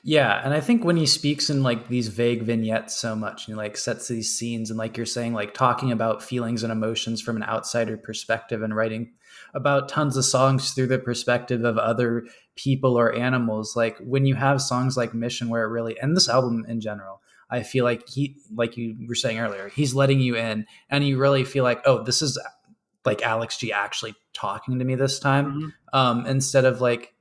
Yeah, and I think when he speaks in like these vague vignettes so much, and he like sets these scenes, and like you're saying, like talking about feelings and emotions from an outsider perspective, and writing about tons of songs through the perspective of other people or animals. Like when you have songs like Mission, where it really, and this album in general, I feel like he, like you were saying earlier, he's letting you in, and you really feel like, oh, this is like Alex G actually talking to me this time, instead of like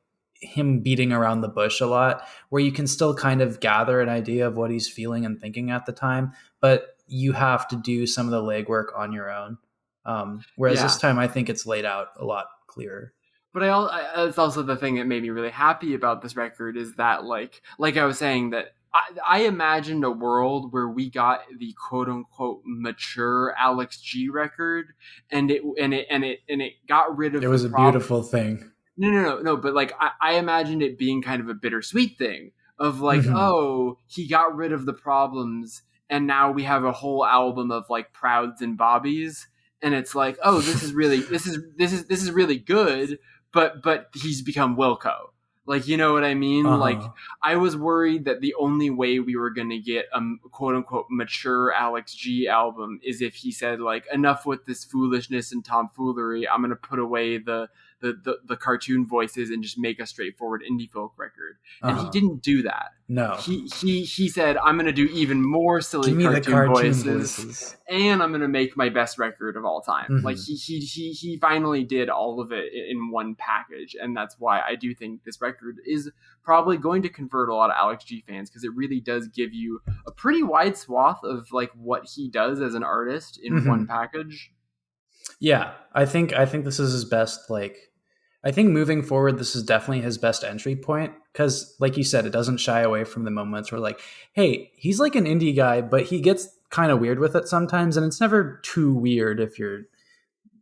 him beating around the bush a lot, where you can still kind of gather an idea of what he's feeling and thinking at the time, but you have to do some of the legwork on your own. Whereas this time, I think it's laid out a lot clearer. But it's also the thing that made me really happy about this record is that like I was saying, that I imagined a world where we got the quote unquote mature Alex G record, and it got rid of it was a beautiful thing. No. But like, I imagined it being kind of a bittersweet thing of like, oh, he got rid of the problems, and now we have a whole album of like Prouds and Bobbies, and it's like, oh, this is really good, but he's become Wilco. Like, you know what I mean? Like, I was worried that the only way we were going to get a quote unquote mature Alex G album is if he said like, enough with this foolishness and tomfoolery. I'm going to put away the cartoon voices and just make a straightforward indie folk record. And he didn't do that. No. He said, I'm going to do even more silly cartoon voices, and I'm going to make my best record of all time. Like he finally did all of it in one package. And that's why I do think this record is probably going to convert a lot of Alex G fans, because it really does give you a pretty wide swath of like what he does as an artist in one package. Yeah, I think this is his best. Like, I think moving forward, this is definitely his best entry point, because, like you said, it doesn't shy away from the moments where, like, hey, he's like an indie guy, but he gets kind of weird with it sometimes, and it's never too weird if you're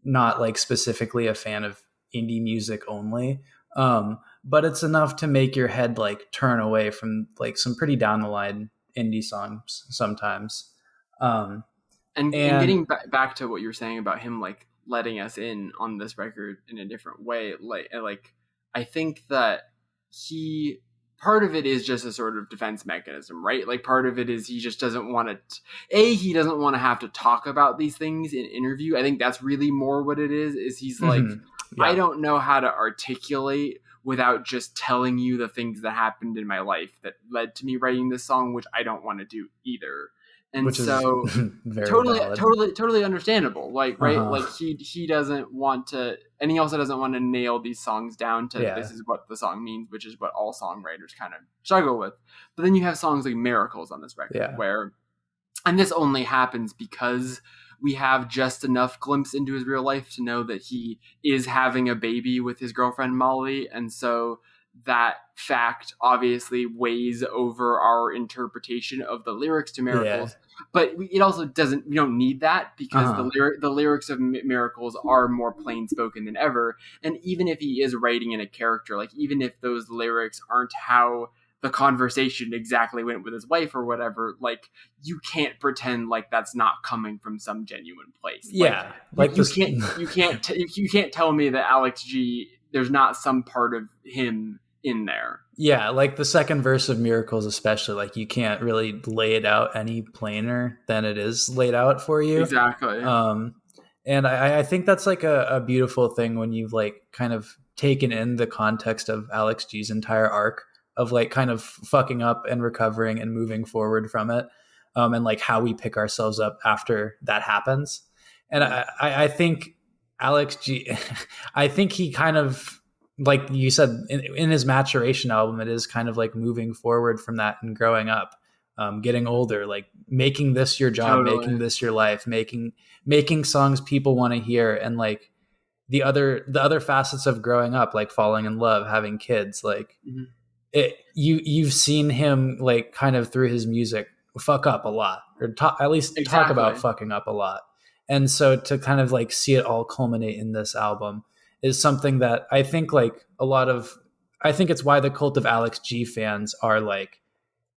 not like specifically a fan of indie music only. But it's enough to make your head like turn away from like some pretty down the line indie songs sometimes. And getting back to what you were saying about him like letting us in on this record in a different way, like I think that part of it is just a sort of defense mechanism, right? Like part of it is he just doesn't want to he doesn't want to have to talk about these things in interview. I think that's really more what it is he's like, I don't know how to articulate without just telling you the things that happened in my life that led to me writing this song, which I don't want to do either. And which so very totally understandable. Like, right. Like he doesn't want to, and he also doesn't want to nail these songs down to this is what the song means, which is what all songwriters kind of struggle with. But then you have songs like Miracles on this record where, and this only happens because we have just enough glimpse into his real life to know that he is having a baby with his girlfriend Molly. And so that fact obviously weighs over our interpretation of the lyrics to Miracles, but it also doesn't, we don't need that, because the lyrics of Miracles are more plain spoken than ever. And even if he is writing in a character, like even if those lyrics aren't how the conversation exactly went with his wife or whatever, like you can't pretend like that's not coming from some genuine place. You can't tell me that Alex G, there's not some part of him in there. Yeah, like the second verse of Miracles especially, like you can't really lay it out any plainer than it is laid out for you. Exactly. And I think that's like a beautiful thing when you've like kind of taken in the context of Alex G's entire arc of like kind of fucking up and recovering and moving forward from it, and like how we pick ourselves up after that happens. And I think Alex G, I think he kind of, like you said, in his maturation album, it is kind of like moving forward from that and growing up, getting older, like making this your job, making this your life, making songs people want to hear, and like the other facets of growing up, like falling in love, having kids, like you've seen him like kind of through his music fuck up a lot, or at least talk about fucking up a lot. And so to kind of like see it all culminate in this album is something that I think like I think it's why the cult of Alex G fans are like,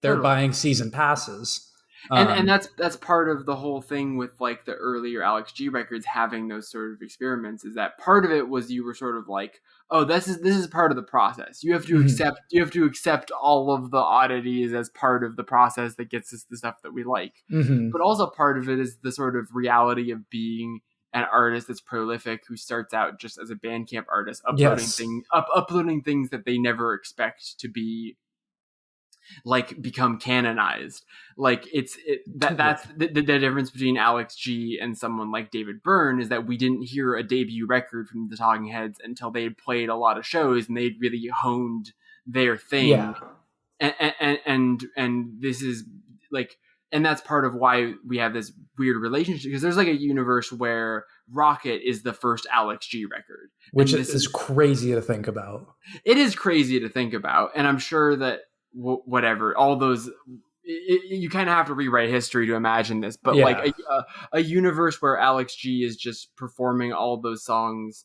they're buying season passes. And that's part of the whole thing with like the earlier Alex G records having those sort of experiments, is that part of it was you were sort of like, oh, this is part of the process. You have to accept all of the oddities as part of the process that gets us the stuff that we like. But also part of it is the sort of reality of being an artist that's prolific, who starts out just as a Bandcamp artist, uploading things that they never expect to be like become canonized. Like that's the difference between Alex G and someone like David Byrne, is that we didn't hear a debut record from the Talking Heads until they had played a lot of shows and they'd really honed their thing. And this is like, and that's part of why we have this weird relationship, because there's like a universe where Rocket is the first Alex G record, which is crazy to think about. It is crazy to think about, and I'm sure that whatever, all those, you kind of have to rewrite history to imagine this, but like a universe where Alex G is just performing all those songs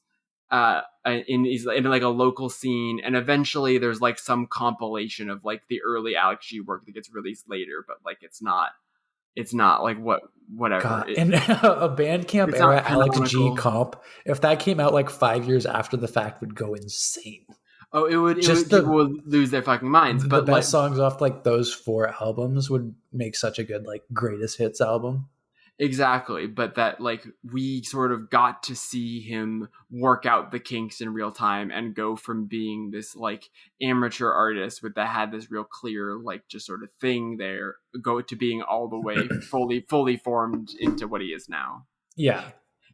in like a local scene, and eventually there's like some compilation of like the early Alex G work that gets released later, but like it's not like whatever. God, and a Bandcamp era Alex G comp, if that came out like 5 years after the fact, would go insane. Oh, people would lose their fucking minds. But the best songs off like those 4 albums would make such a good like greatest hits album. Exactly. But that like we sort of got to see him work out the kinks in real time and go from being this like amateur artist that had this real clear like just sort of thing there, go to being all the way fully formed into what he is now. Yeah.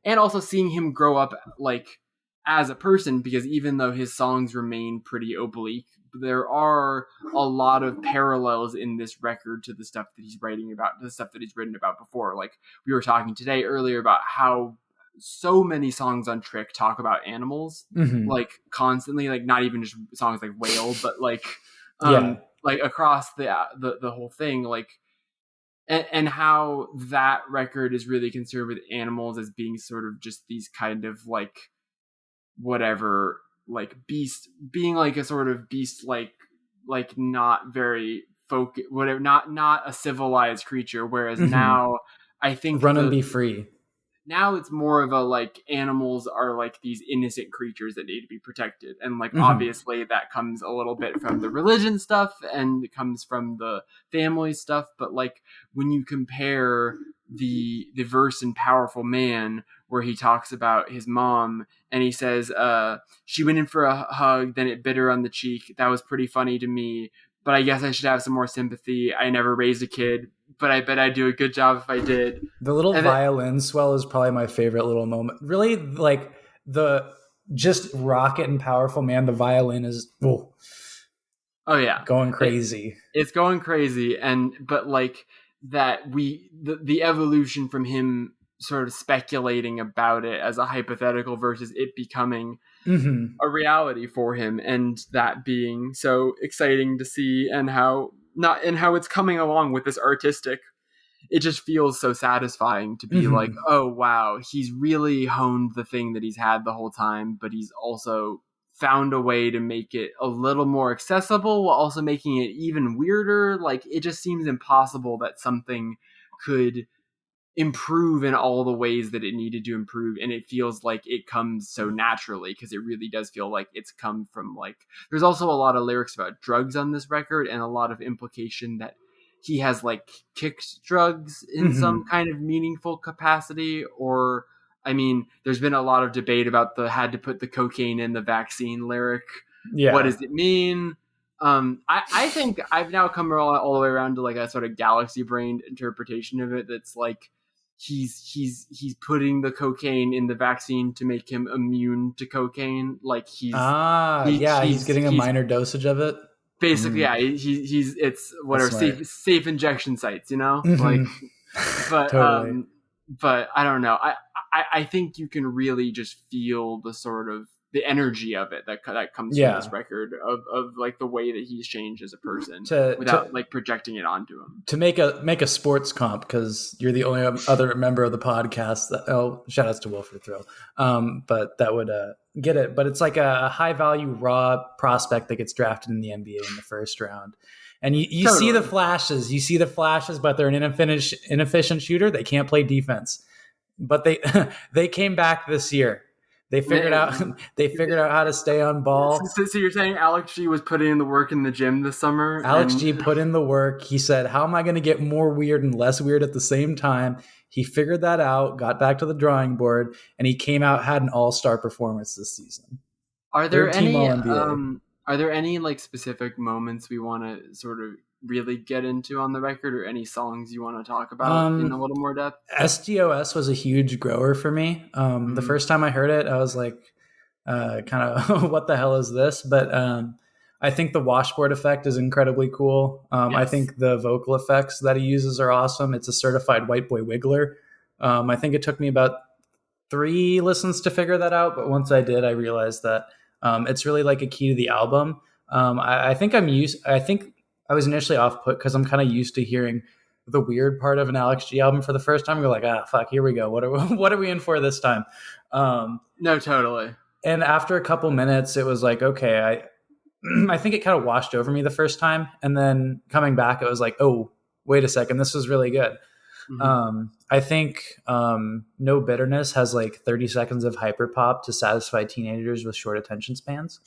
And also seeing him grow up like as a person, because even though his songs remain pretty oblique, there are a lot of parallels in this record to the stuff that he's writing about, the stuff that he's written about before. Like we were talking today earlier about how so many songs on Trick talk about animals, like constantly, like not even just songs like Whale, but like, like across the whole thing, like, and how that record is really concerned with animals as being sort of just these kind of like, whatever, like beast, being like a sort of beast, like not very whatever, not a civilized creature, whereas now I think run and be free. Now it's more of a like animals are like these innocent creatures that need to be protected, and like obviously that comes a little bit from the religion stuff and it comes from the family stuff, but like when you compare the verse in Powerful Man where he talks about his mom and he says she went in for a hug, then it bit her on the cheek, that was pretty funny to me, but I guess I should have some more sympathy, I never raised a kid, but I bet I'd do a good job if I did. The little violin swell is probably my favorite little moment. Really, like the just Rocket and Powerful Man, the violin is oh yeah, going crazy. It's going crazy, but like that the evolution from him sort of speculating about it as a hypothetical versus it becoming a reality for him, and that being so exciting to see, and how it's coming along with this artistic, it just feels so satisfying to be like, oh wow, he's really honed the thing that he's had the whole time, but he's also found a way to make it a little more accessible while also making it even weirder. Like it just seems impossible that something could improve in all the ways that it needed to improve, and it feels like it comes so naturally, because it really does feel like it's come from like, there's also a lot of lyrics about drugs on this record and a lot of implication that he has like kicked drugs in some kind of meaningful capacity, or I mean there's been a lot of debate about the had to put the cocaine in the vaccine lyric. What does it mean? I think I've now come all the way around to like a sort of galaxy brained interpretation of it that's like he's putting the cocaine in the vaccine to make him immune to cocaine. Like he's getting a minor dosage of it. Basically, he's it's whatever safe injection sites, you know. Like, but totally. But I don't know. I think you can really just feel the sort of the energy of it that comes from this record of like the way that he's changed as a person without like projecting it onto him. To make a sports comp, because you're the only other member of the podcast that, shout outs to Wilfred Thrill, but that would get it. But it's like a high value raw prospect that gets drafted in the NBA in the first round. And you see the flashes, but they're an inefficient shooter. They can't play defense, but they came back this year. They figured out how to stay on ball. So you're saying Alex G was putting in the work in the gym this summer? Alex G put in the work. He said, how am I going to get more weird and less weird at the same time? He figured that out, got back to the drawing board, and he came out, had an all-star performance this season. Are there any like specific moments we want to sort of really get into on the record, or any songs you want to talk about in a little more depth? SDOS was a huge grower for me. The first time I heard it, I was like, kind of, what the hell is this? But I think the washboard effect is incredibly cool. Yes. I think the vocal effects that he uses are awesome. It's a certified white boy wiggler. I think it took me about 3 listens to figure that out, but once I did, I realized that it's really like a key to the album. I think I was initially off put because I'm kind of used to hearing the weird part of an Alex G album for the first time. I go like, fuck, here we go. What are we in for this time? No, totally. And after a couple minutes, it was like, okay, I think it kind of washed over me the first time. And then coming back, it was like, oh, wait a second, this was really good. Mm-hmm. I think No Bitterness has like 30 seconds of hyper pop to satisfy teenagers with short attention spans.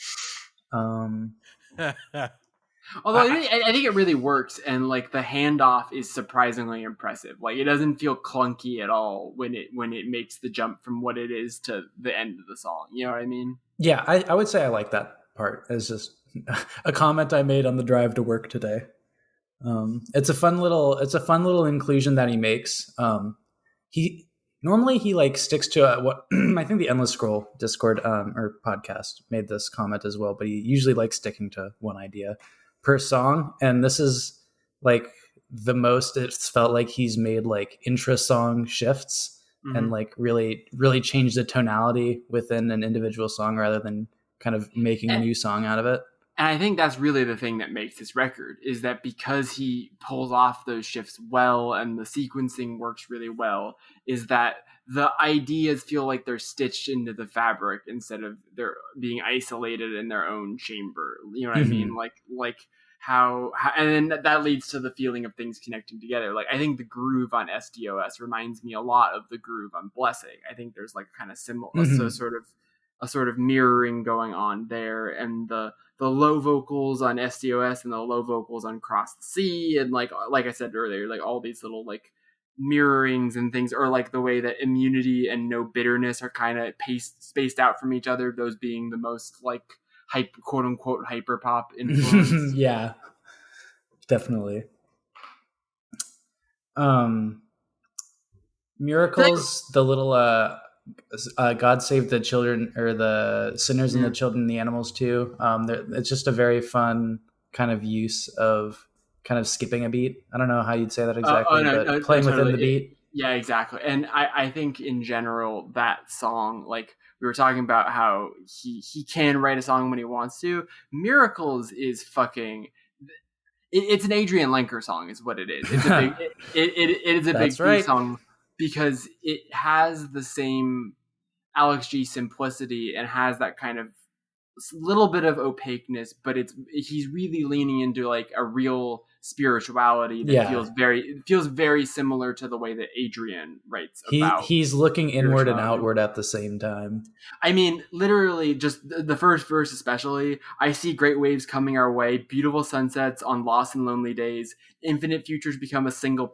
Although I think it really works, and like the handoff is surprisingly impressive. Like it doesn't feel clunky at all when it makes the jump from what it is to the end of the song. You know what I mean? Yeah, I would say I like that part. It's just a comment I made on the drive to work today. It's a fun little inclusion that he makes. He like sticks to what I think the Endless Scroll Discord or podcast made this comment as well, but he usually likes sticking to one idea per song, and this is like the most it's felt like he's made like intra-song shifts and like really changed the tonality within an individual song rather than kind of making a new song out of it. And I think that's really the thing that makes this record, is that because he pulls off those shifts well and the sequencing works really well, is that the ideas feel like they're stitched into the fabric instead of they're being isolated in their own chamber. You know what I mean? Like how and then that leads to the feeling of things connecting together. Like I think the groove on SDOS reminds me a lot of the groove on Blessing. I think there's like kind of similar, a sort of mirroring going on there, and the low vocals on SDOS and the low vocals on Cross the Sea, and like I said earlier, like all these little like mirrorings and things, or like the way that Immunity and No Bitterness are kind of spaced out from each other, those being the most like quote unquote hyper pop influence. Yeah, definitely. Miracles, the little God Save the Children, or the Sinners and the Children and the Animals too. It's just a very fun kind of use of kind of skipping a beat. I don't know how you'd say that exactly, but playing totally within the beat. Yeah, exactly. And I think in general that song, like we were talking about how he can write a song when he wants to. Miracles is fucking... It's an Adrian Lenker song is what it is. It's a big, it is a big right. song, because it has the same Alex G simplicity and has that kind of little bit of opaqueness, but he's really leaning into like a real spirituality that feels very similar to the way that Adrian writes about. He's looking inward and outward at the same time. I mean, literally, just the first verse especially. I see great waves coming our way, beautiful sunsets on lost and lonely days. Infinite futures become a simple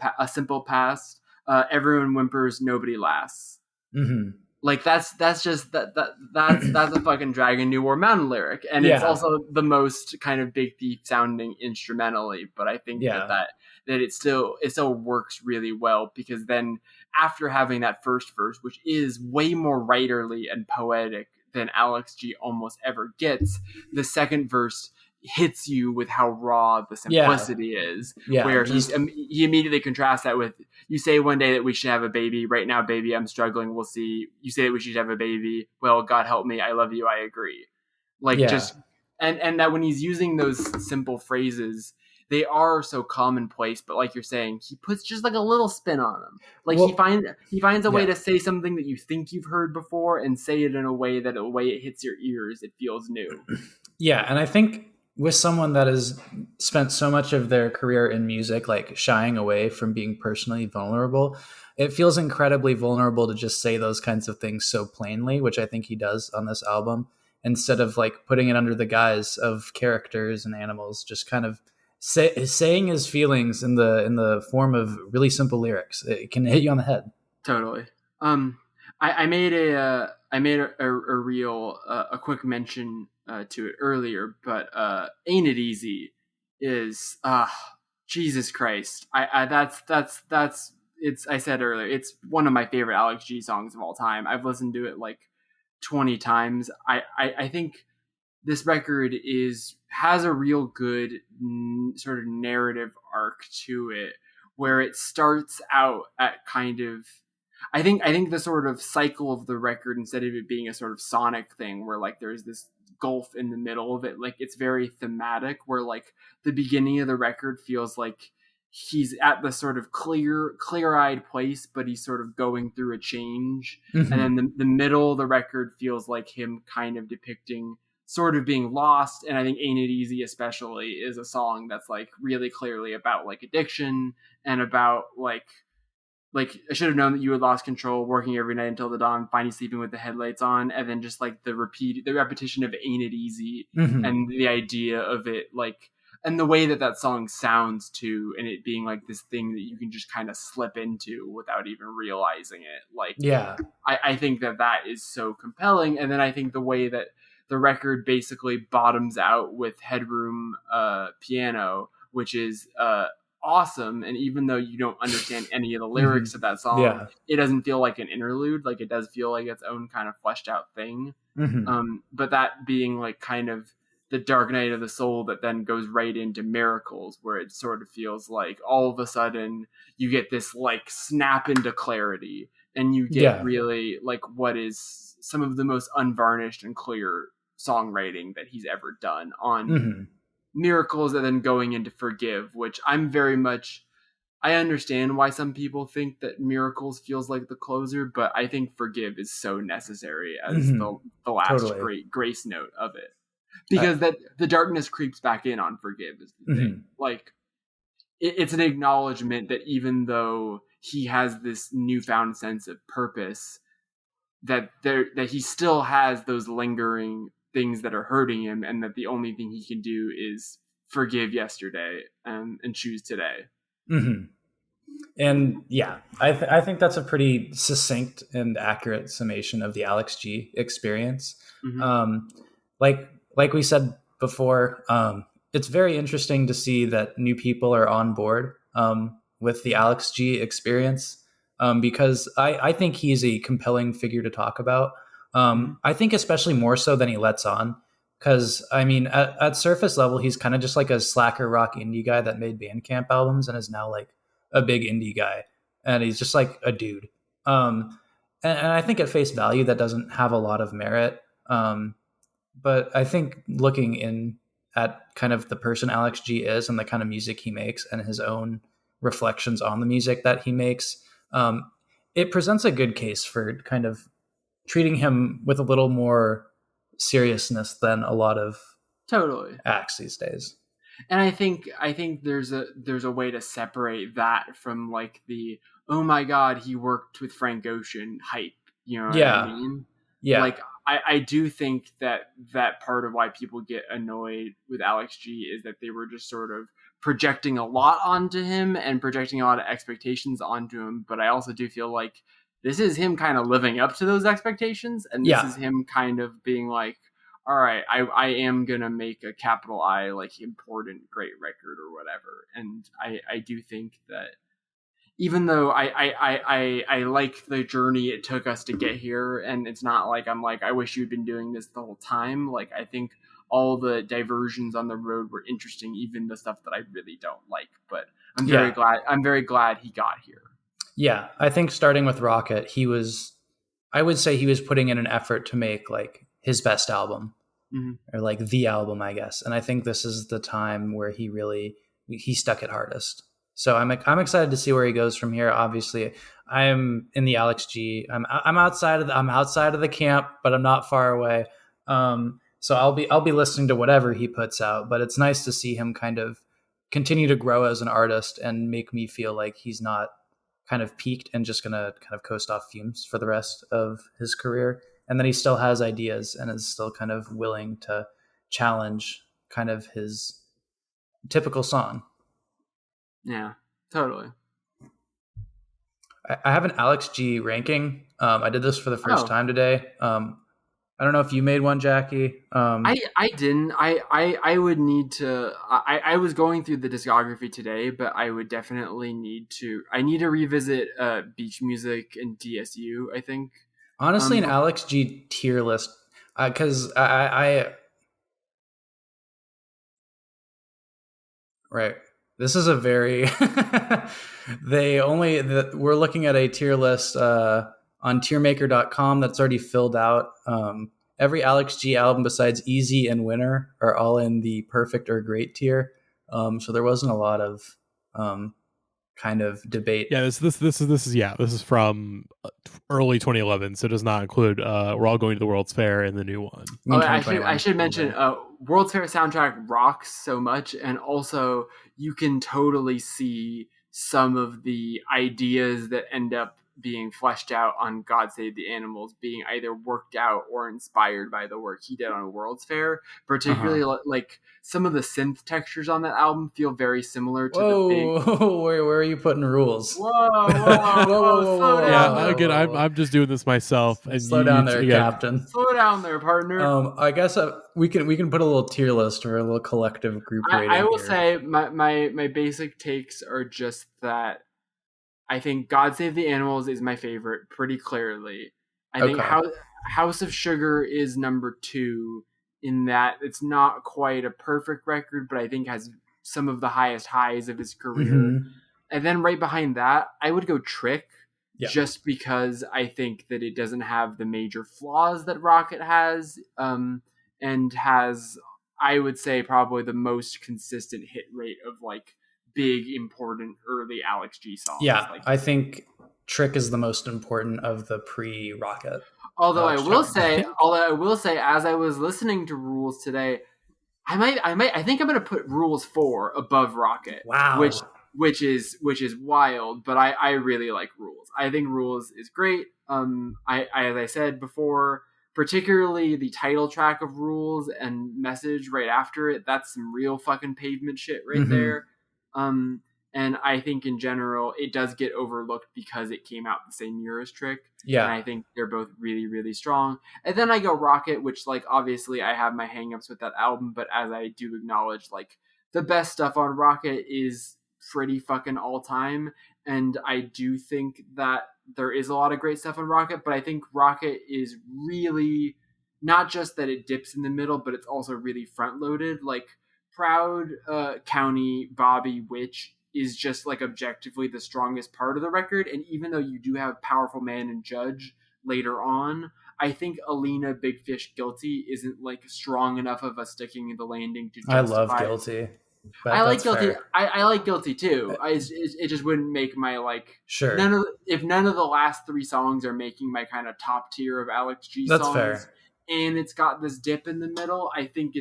past. Everyone whimpers, nobody lasts. Mm-hmm. Like that's just that's a fucking Dragon New War Mountain lyric, and it's also the most kind of Big Thief sounding instrumentally. But I think that it still works really well, because then after having that first verse, which is way more writerly and poetic than Alex G almost ever gets, the second verse hits you with how raw the simplicity is, where he immediately contrasts that with you say one day that we should have a baby. Right now, baby, I'm struggling. We'll see. You say that we should have a baby. Well, God help me. I love you. I agree. Like just and that when he's using those simple phrases, they are so commonplace, but like you're saying, he puts just like a little spin on them. Like he finds a way to say something that you think you've heard before and say it in a way that the way it hits your ears, it feels new. Yeah, and I think with someone that has spent so much of their career in music, like shying away from being personally vulnerable, it feels incredibly vulnerable to just say those kinds of things so plainly, which I think he does on this album, instead of like putting it under the guise of characters and animals, just kind of saying his feelings in the form of really simple lyrics. It can hit you on the head. Totally. I made a reel, a quick mention to it earlier, but "Ain't It Easy" is Jesus Christ. That's it's. I said earlier, it's one of my favorite Alex G songs of all time. I've listened to it like 20 times. I think this record has a real good sort of narrative arc to it, where it starts out at kind of, I think the sort of cycle of the record, instead of it being a sort of sonic thing where like there's this gulf in the middle of it, like it's very thematic, where like the beginning of the record feels like he's at the sort of clear-eyed place, but he's sort of going through a change. Mm-hmm. And then the middle of the record feels like him kind of depicting sort of being lost. And I think "Ain't It Easy" especially is a song that's like really clearly about like addiction and about like I should have known that you had lost control, working every night until the dawn, finally sleeping with the headlights on, and then just like the repetition of "Ain't It Easy," mm-hmm. and the idea of it, like, and the way that song sounds too, and it being like this thing that you can just kind of slip into without even realizing it. Like, yeah, I think that is so compelling. And then I think the way that the record basically bottoms out with Headroom piano, which is awesome. And even though you don't understand any of the lyrics mm-hmm. of that song, it doesn't feel like an interlude. Like, it does feel like its own kind of fleshed out thing. Mm-hmm. But that being like kind of the dark night of the soul that then goes right into Miracles, where it sort of feels like all of a sudden you get this like snap into clarity, and you get really like what is some of the most unvarnished and clear songwriting that he's ever done on mm-hmm. Miracles, and then going into Forgive, which I understand why some people think that Miracles feels like the closer, but I think Forgive is so necessary as mm-hmm. the last great grace note of it, because that the darkness creeps back in on Forgive is the mm-hmm. thing. Like, it's an acknowledgement that even though he has this newfound sense of purpose, that he still has those lingering things that are hurting him, and that the only thing he can do is forgive yesterday and choose today. Mm-hmm. And yeah, I think that's a pretty succinct and accurate summation of the Alex G experience. Mm-hmm. Like we said before, it's very interesting to see that new people are on board with the Alex G experience, because I think he's a compelling figure to talk about. I think especially more so than he lets on, because I mean, at surface level, he's kind of just like a slacker rock indie guy that made Bandcamp albums and is now like a big indie guy, and he's just like a dude. And I think at face value that doesn't have a lot of merit. But I think looking in at kind of the person Alex G is and the kind of music he makes and his own reflections on the music that he makes, it presents a good case for kind of treating him with a little more seriousness than a lot of acts these days. And I think there's a way to separate that from like the, oh my God, he worked with Frank Ocean hype. You know what I mean? Yeah. Like, I do think that part of why people get annoyed with Alex G is that they were just sort of projecting a lot onto him and projecting a lot of expectations onto him. But I also do feel like this is him kind of living up to those expectations. And this is him kind of being like, all right, I am going to make a capital I, like, important, great record or whatever. And I do think that even though I like the journey it took us to get here, and it's not like I'm like, I wish you'd been doing this the whole time. Like, I think all the diversions on the road were interesting, even the stuff that I really don't like. But I'm very glad he got here. Yeah, I think starting with Rocket, I would say he was putting in an effort to make like his best album, or like the album, I guess. And I think this is the time where he stuck it hardest. So I'm excited to see where he goes from here. Obviously, I'm in the Alex G. I'm outside of the camp, but I'm not far away. So I'll be listening to whatever he puts out. But it's nice to see him kind of continue to grow as an artist and make me feel like he's not kind of peaked and just gonna kind of coast off fumes for the rest of his career. And then he still has ideas and is still kind of willing to challenge kind of his typical song. Yeah, totally. I have an Alex G ranking. I did this for the first time today. I don't know if you made one, Jackie. I didn't. I would need to. I was going through the discography today, but I would definitely need to. I need to revisit Beach Music and DSU. I think honestly, an Alex G tier list, because right. This is a very we're looking at a tier list on tiermaker.com that's already filled out. Every Alex G album besides Easy and Winner are all in the perfect or great tier. So there wasn't a lot of kind of debate. Yeah, this is from early 2011, so it does not include We're All Going to the World's Fair and the new one. I should mention World's Fair soundtrack rocks so much, and also you can totally see some of the ideas that end up being fleshed out on God Save the Animals being either worked out or inspired by the work he did on World's Fair. Particularly like some of the synth textures on that album feel very similar to the big... Where are you putting rules? Whoa. Yeah, again, I'm just doing this myself. And slow down there, Captain. Slow down there, partner. I guess we can put a little tier list or a little collective group rating. I will say my basic takes are just that I think God Save the Animals is my favorite pretty clearly. I think House of Sugar is number 2 in that it's not quite a perfect record, but I think has some of the highest highs of his career. Mm-hmm. And then right behind that, I would go Trick, just because I think that it doesn't have the major flaws that Rocket has, and has, I would say, probably the most consistent hit rate of like big, important early Alex G songs. Yeah, I think Trick is the most important of the pre-Rocket. Although I will say, as I was listening to Rules today, I think I'm going to put Rules 4 above Rocket. Wow. Which is wild, but I really like Rules. I think Rules is great. As I said before, particularly the title track of Rules and Message right after it, that's some real fucking pavement shit right there. And I think in general, it does get overlooked because it came out the same year as Trick. Yeah. And I think they're both really, really strong. And then I go Rocket, which like, obviously I have my hangups with that album, but as I do acknowledge, like the best stuff on Rocket is pretty fucking all time. And I do think that there is a lot of great stuff on Rocket, but I think Rocket is really not just that it dips in the middle, but it's also really front loaded. Like Proud County, Bobby, Witch is just like objectively the strongest part of the record. And even though you do have Powerful Man and Judge later on, I think Alina, Big Fish, Guilty isn't like strong enough of a sticking in the landing to justify. I love Guilty. I like Guilty. I like Guilty too. It just wouldn't make my like if none of the last 3 songs are making my kind of top tier of Alex G songs. That's fair. And it's got this dip in the middle. I think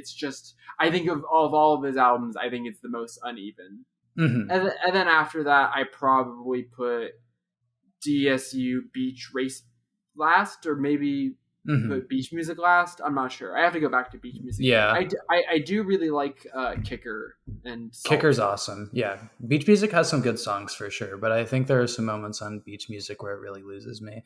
of all of his albums, I think it's the most uneven. Mm-hmm. And then after that, I probably put DSU Beach Race last, or maybe put Beach Music last. I'm not sure. I have to go back to Beach Music. Yeah, I do really like Kicker and Salt. Kicker's awesome. Yeah, Beach Music has some good songs for sure, but I think there are some moments on Beach Music where it really loses me.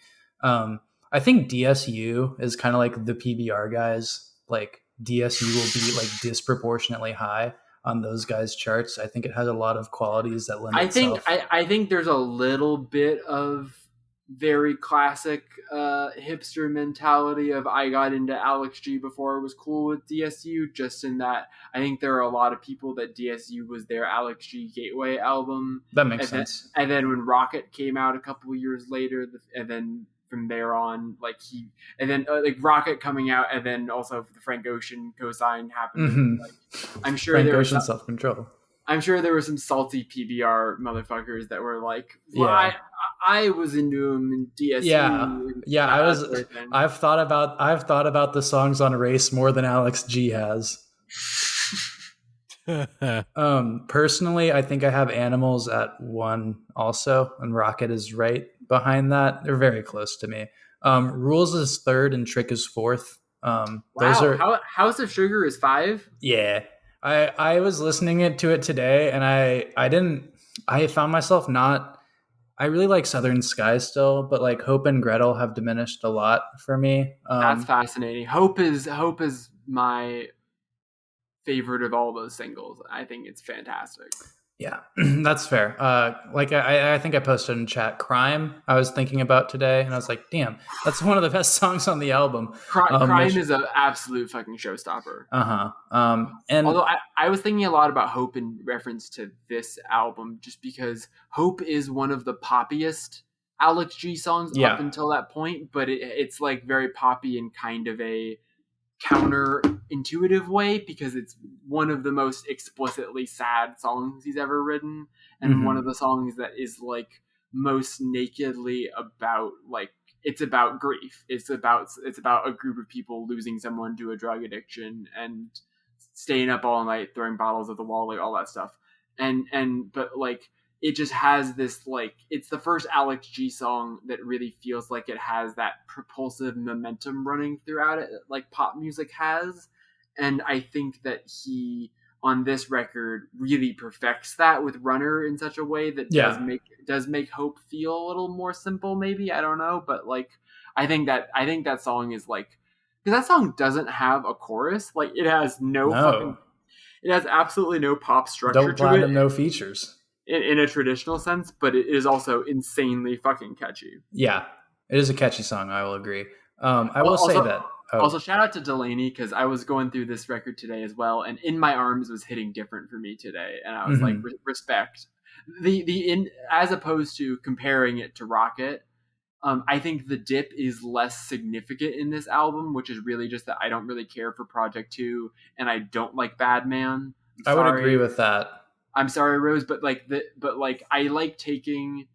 I think DSU is kind of like the PBR guys. Like DSU will be like disproportionately high on those guys' charts. I think it has a lot of qualities that lend itself. I think there's a little bit of very classic hipster mentality of I got into Alex G before I was cool with DSU, just in that I think there are a lot of people that DSU was their Alex G gateway album. That makes sense. And then when Rocket came out a couple of years later, and then from there on, like Rocket coming out, and then also the Frank Ocean co-sign happened. Mm-hmm. Like, I'm sure Frank there Ocean was Self-Control. I'm sure there were some salty PBR motherfuckers that were like, well, Yeah. I was into him in DSU. Yeah. I've thought about the songs on Race more than Alex G has. Personally, I think I have Animals at 1 also, and Rocket is right behind that. They're very close to me. Rules is 3rd and Trick is 4th. Those are House of Sugar is 5. Yeah. I was listening to it today, and I found myself I really like Southern Sky still, but like Hope and Gretel have diminished a lot for me. That's fascinating. Hope is my favorite of all those singles. I think it's fantastic. Yeah, that's fair. I think I posted in chat Crime I was thinking about today, and I was like, damn, that's one of the best songs on the album. Crime is an absolute fucking showstopper. And although I was thinking a lot about Hope in reference to this album, just because Hope is one of the poppiest Alex G songs up until that point, but it's like very poppy in kind of a counterintuitive way, because it's one of the most explicitly sad songs he's ever written, and one of the songs that is like most nakedly about like it's about grief. It's about a group of people losing someone to a drug addiction and staying up all night throwing bottles at the wall, like all that stuff. But like it just has this, like, it's the first Alex G song that really feels like it has that propulsive momentum running throughout it, like pop music has. And I think that he, on this record, really perfects that with Runner in such a way that does make Hope feel a little more simple, maybe. I don't know. But like, I think that song is like, because that song doesn't have a chorus. Like, it has it has absolutely no pop structure to it. Don't Platinum, no features. In a traditional sense, but it is also insanely fucking catchy. Yeah, it is a catchy song. I will agree. I will say that. Also, shout out to Delaney, because I was going through this record today as well, and In My Arms was hitting different for me today, and I was like, respect. As opposed to comparing it to Rocket, I think the dip is less significant in this album, which is really just that I don't really care for Project 2, and I don't like Bad Man. I would agree with that. I'm sorry, Rose, but I like Taking,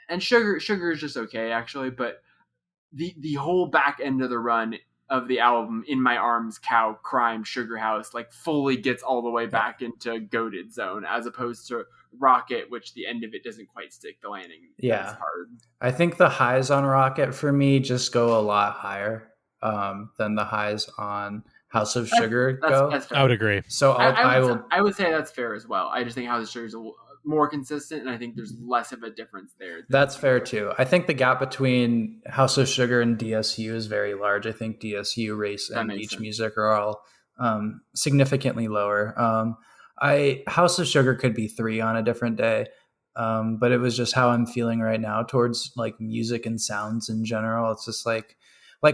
and Sugar is just okay, actually, but the whole back end of the run of the album, In My Arms, Cow, Crime, Sugar House, like fully gets all the way back into goated zone, as opposed to Rocket, which the end of it doesn't quite stick the landing. Yeah. It's hard. I think the highs on Rocket for me just go a lot higher than the highs on House of Sugar go. That's fair. I would agree. So I would say that's fair as well. I just think House of Sugar is more consistent, and I think there's less of a difference there. That's fair too. I think the gap between House of Sugar and DSU is very large. I think DSU, Race, and Beach Music are all significantly lower. House of Sugar could be 3 on a different day, but it was just how I'm feeling right now towards like music and sounds in general. It's just like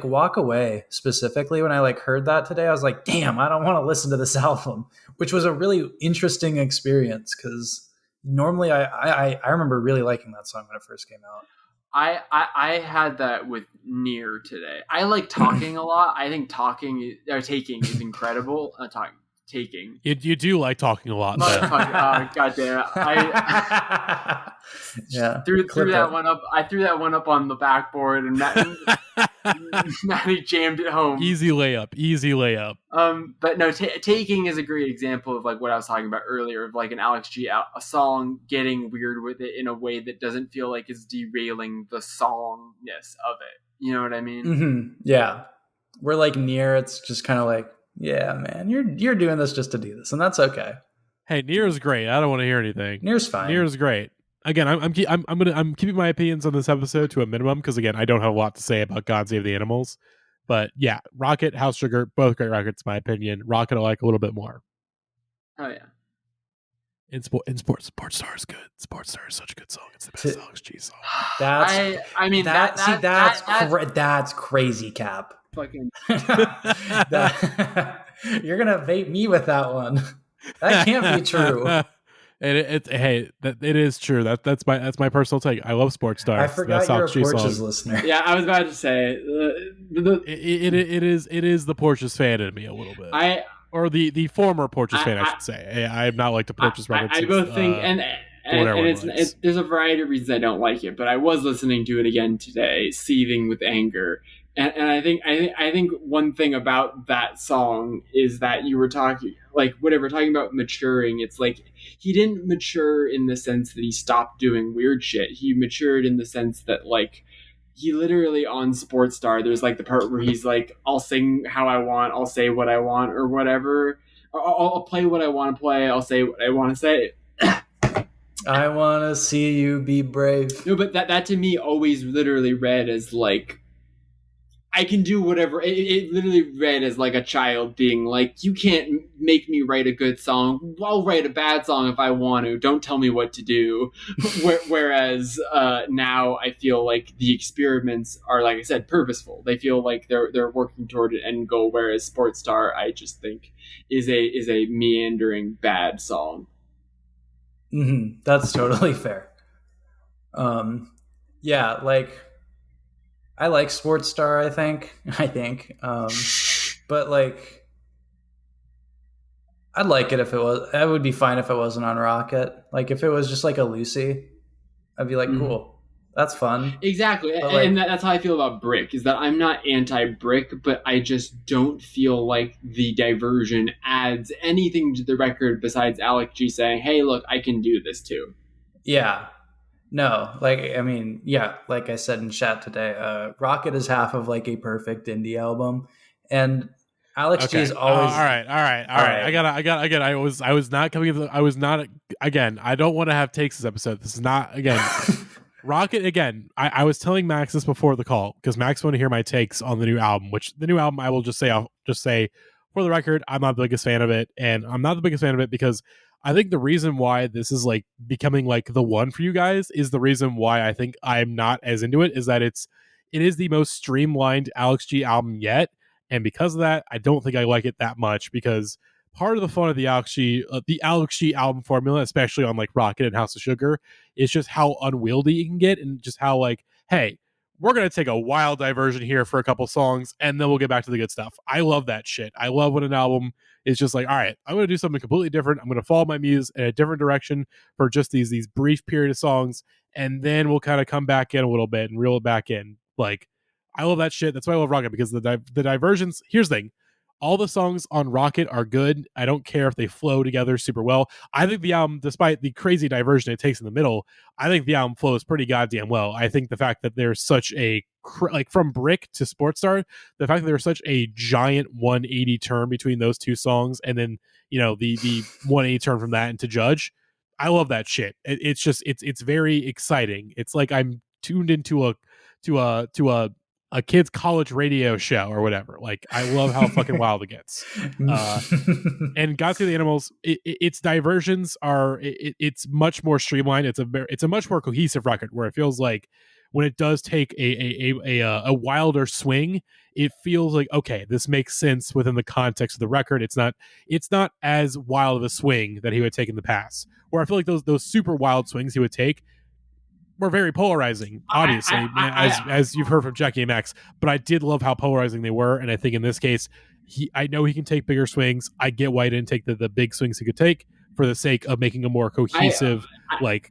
Walk Away specifically, when I like heard that today, I was like, damn, I don't want to listen to this album, which was a really interesting experience, because normally I remember really liking that song when it first came out. I had that with Near today. I like Talking a lot. I think Taking is incredible. Taking. You do like Talking a lot. God damn it. I threw that one up. I threw that one up on the backboard, and Matty jammed it home. Easy layup. But no, Taking is a great example of like what I was talking about earlier, of like an Alex G a song getting weird with it in a way that doesn't feel like it's derailing the songness of it. You know what I mean? Mm-hmm. Yeah. We're like Near, it's just kind of like, yeah, man, you're doing this just to do this, and that's okay. Hey, Near is great. I don't want to hear anything. Near's fine. Near is great. Again, I'm keeping my opinions on this episode to a minimum, because again, I don't have a lot to say about God Save the Animals. But yeah, Rocket, House Sugar, both great records, in my opinion. Rocket I like a little bit more. Oh yeah. Sports Star is good. Sports Star is such a good song. It's the best Alex G song. That's crazy, Cap. Fucking you're gonna bait me with that one. That can't be true. And it is true. That's my personal take. I love Sports Star. I forgot you're a Porches listener. Yeah, I was about to say it is the Porches fan in me a little bit. Or the former Porches fan, I should say. I have not liked the Porches record. I both think and there's a variety of reasons I don't like it, but I was listening to it again today, seething with anger. And I think one thing about that song is that you were talking about maturing. It's like he didn't mature in the sense that he stopped doing weird shit. He matured in the sense that like he literally on Sports Star, there's like the part where he's like, I'll sing how I want, I'll say what I want or whatever. I'll play what I want to play, I'll say what I want to say. I want to see you be brave. No, but that to me always literally read as like, I can do whatever. It literally read as like a child being like, you can't make me write a good song. I'll write a bad song if I want to. Don't tell me what to do. Whereas now I feel like the experiments are, like I said, purposeful. They feel like they're working toward an end goal. Whereas Sports Star, I just think is a meandering bad song. Mm-hmm. That's totally fair. Yeah, like. I like Sports Star, I think. But like, I'd like it if it was. I would be fine if it wasn't on Rocket. Like if it was just like a Lucy, I'd be like, cool, that's fun. Exactly, and that's how I feel about Brick. Is that I'm not anti-Brick, but I just don't feel like the diversion adds anything to the record besides Alex G saying, "Hey, look, I can do this too." Yeah. No, like, I mean, yeah, like I said in chat today, Rocket is half of like a perfect indie album, and Alex G is always all right. I was not coming. I was not again. I don't want to have takes this episode. This is not again. Rocket again. I was telling Max this before the call because Max wanted to hear my takes on the new album. Which the new album, I will just say, I'll just say for the record, I'm not the biggest fan of it, and I'm not the biggest fan of it because I think the reason why this is like becoming like the one for you guys is the reason why I think I'm not as into it is that it is the most streamlined Alex G album yet. And because of that, I don't think I like it that much because part of the fun of the Alex G album formula, especially on like Rocket and House of Sugar, is just how unwieldy it can get and just how like, hey, we're going to take a wild diversion here for a couple songs and then we'll get back to the good stuff. I love that shit. I love when an album is just like, all right, I'm going to do something completely different. I'm going to follow my muse in a different direction for just these brief period of songs. And then we'll kind of come back in a little bit and reel it back in. Like, I love that shit. That's why I love Rocket because the diversions, here's the thing. All the songs on Rocket are good. I don't care if they flow together super well. I think the album, despite the crazy diversion it takes in the middle, I think the album flows pretty goddamn well. I think the fact that there's such a, like from Brick to Sports Star, the fact that there's such a giant 180 turn between those two songs and then, you know, the 180 turn from that into Judge, I love that shit. It's just, it's very exciting. It's like I'm tuned into a kid's college radio show or whatever. Like I love how fucking wild it gets. And God Save the Animals, its diversions are it's much more streamlined. It's a much more cohesive record where it feels like when it does take a wilder swing, it feels like okay, this makes sense within the context of the record. It's not as wild of a swing that he would take in the past. Where I feel like those super wild swings he would take were very polarizing, obviously, as you've heard from Jackie MX. But I did love how polarizing they were, and I think in this case, I know he can take bigger swings. I get why he didn't take the big swings he could take for the sake of making a more cohesive,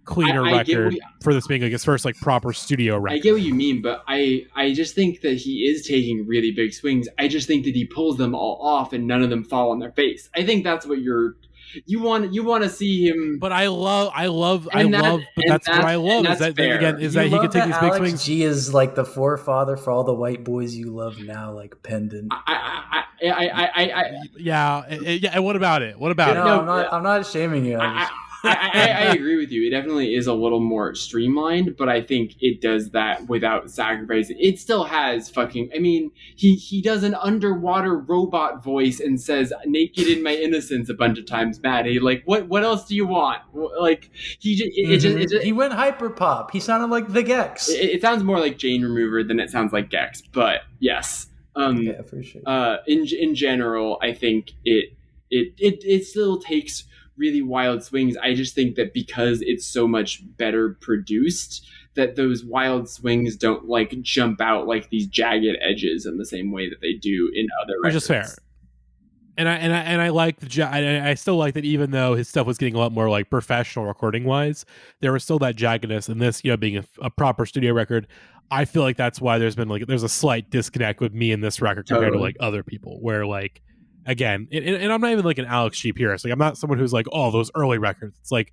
cleaner record. For this being like his first like proper studio record. I get what you mean, but I just think that he is taking really big swings. I just think that he pulls them all off, and none of them fall on their face. I think that's what you want to see him, but I love. But that's what I love is that again is that he can take these big swings. Alex G is like the forefather for all the white boys you love now, like pendant. Yeah. And what about it? What about it? No, I'm not shaming you. I agree with you. It definitely is a little more streamlined, but I think it does that without sacrificing. It still has fucking. I mean, he does an underwater robot voice and says "naked in my innocence" a bunch of times. Maddie, like, what else do you want? Like, he went hyper pop. He sounded like the Gex. It sounds more like Jane Remover than it sounds like Gex, but yes. Yeah, for sure. In general, I think it still takes really wild swings. I just think that because it's so much better produced, that those wild swings don't like jump out like these jagged edges in the same way that they do in other records. Which is fair. And I like I still like that, even though his stuff was getting a lot more like professional recording wise, there was still that jaggedness. And this, being a proper studio record, I feel like that's why there's a slight disconnect with me in this record compared to like other people, where like, again, and I'm not even like an Alex G purist. Like, I'm not someone who's like, oh, those early records. It's like,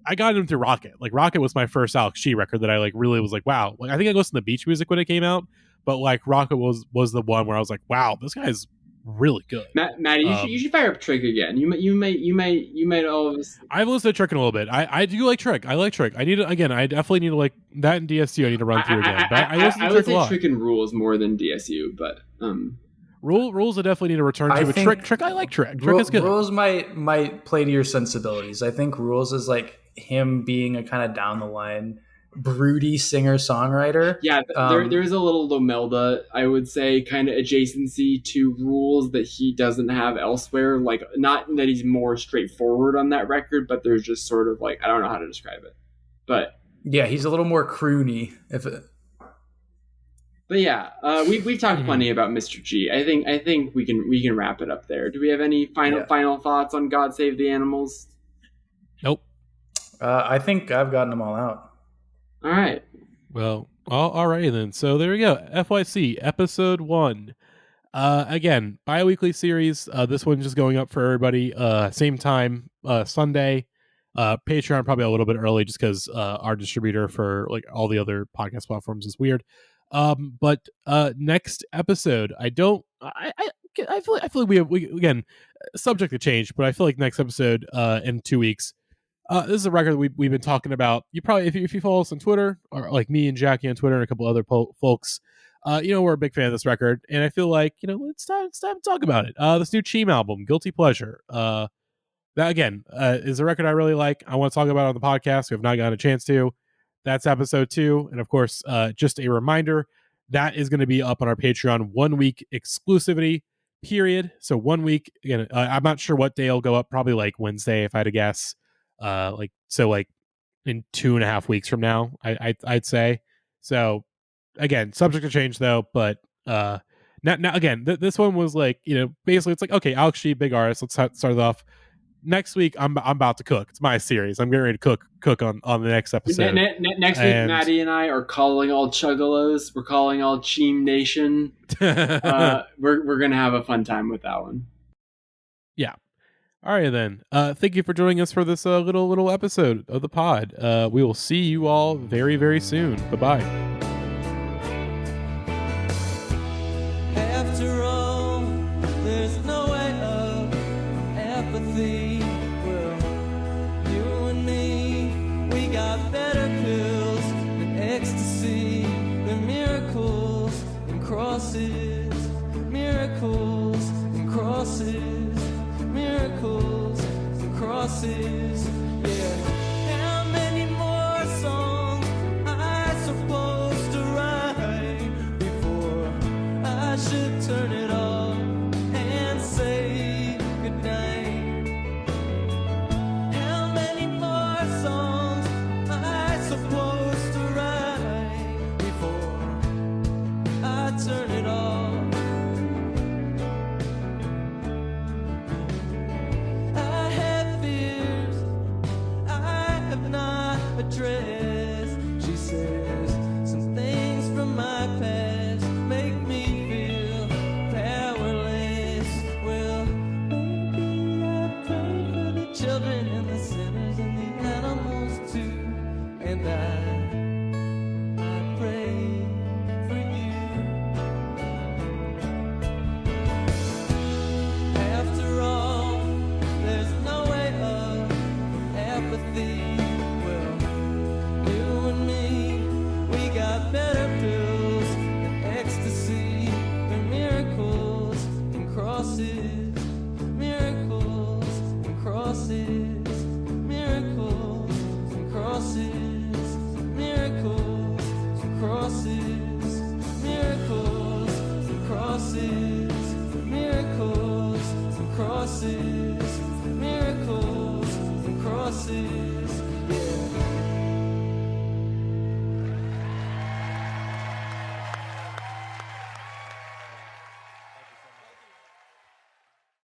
I got him through Rocket. Like, Rocket was my first Alex G record that I like really was like, wow. Like, I think I listened to Beach Music when it came out, but like Rocket was the one where I was like, wow, this guy's really good. Maddie, you should fire up Trick again. You might always. I've listened to Trick in a little bit. I do like Trick. I like Trick. I definitely need to like that in DSU. I need to run through again. But I listen to Trick a lot. I would say Trick and Rules more than DSU, but Rules I definitely need to return to. But Trick, I like Trick. Trick is good. Rules might play to your sensibilities. I think Rules is like him being a kind of down the line, broody singer-songwriter. Yeah, there's a little Lomelda, I would say, kind of adjacency to Rules that he doesn't have elsewhere. Like, not that he's more straightforward on that record, but there's just sort of like, I don't know how to describe it. But yeah, he's a little more croony. But yeah, we've talked plenty about Mr. G. I think we can wrap it up there. Do we have any final thoughts on God Save the Animals? Nope. I think I've gotten them all out. All right. Well, alrighty then. So there we go. FYC episode 1. Again, bi-weekly series. This one's just going up for everybody. Same time, Sunday. Patreon probably a little bit early just because our distributor for like all the other podcast platforms is weird. But next episode, I feel like we again, subject to change, but I feel like next episode in 2 weeks. This is a record that we've been talking about. You probably, if you follow us on Twitter, or like me and Jackie on Twitter and a couple other folks, we're a big fan of this record, and I feel like it's time to talk about it. This new Cheem album, Guilty Pleasure. That again is a record I really like. I want to talk about it on the podcast. We have not gotten a chance to. That's episode 2, and of course, just a reminder that is going to be up on our Patreon 1 week exclusivity period. So 1 week again. I'm not sure what day it'll go up. Probably like Wednesday, if I had to guess. Like in 2.5 weeks from now, I'd say. So again, subject to change though, but now again, this one was like, basically it's like, okay, Alex G, big artist, let's start it off. Next week I'm about to cook. It's my series. I'm getting ready to cook on the next episode. Next week, Maddie and I are calling all Chuggalos. We're calling all Cheem Nation. We're gonna have a fun time with that one. Yeah. All right, then. Thank you for joining us for this little episode of the pod. We will see you all very, very soon. Bye-bye. After all, there's no way of apathy. Well, you and me, we got better pills than ecstasy. They're miracles and crosses, miracles and crosses. Miracles and crosses.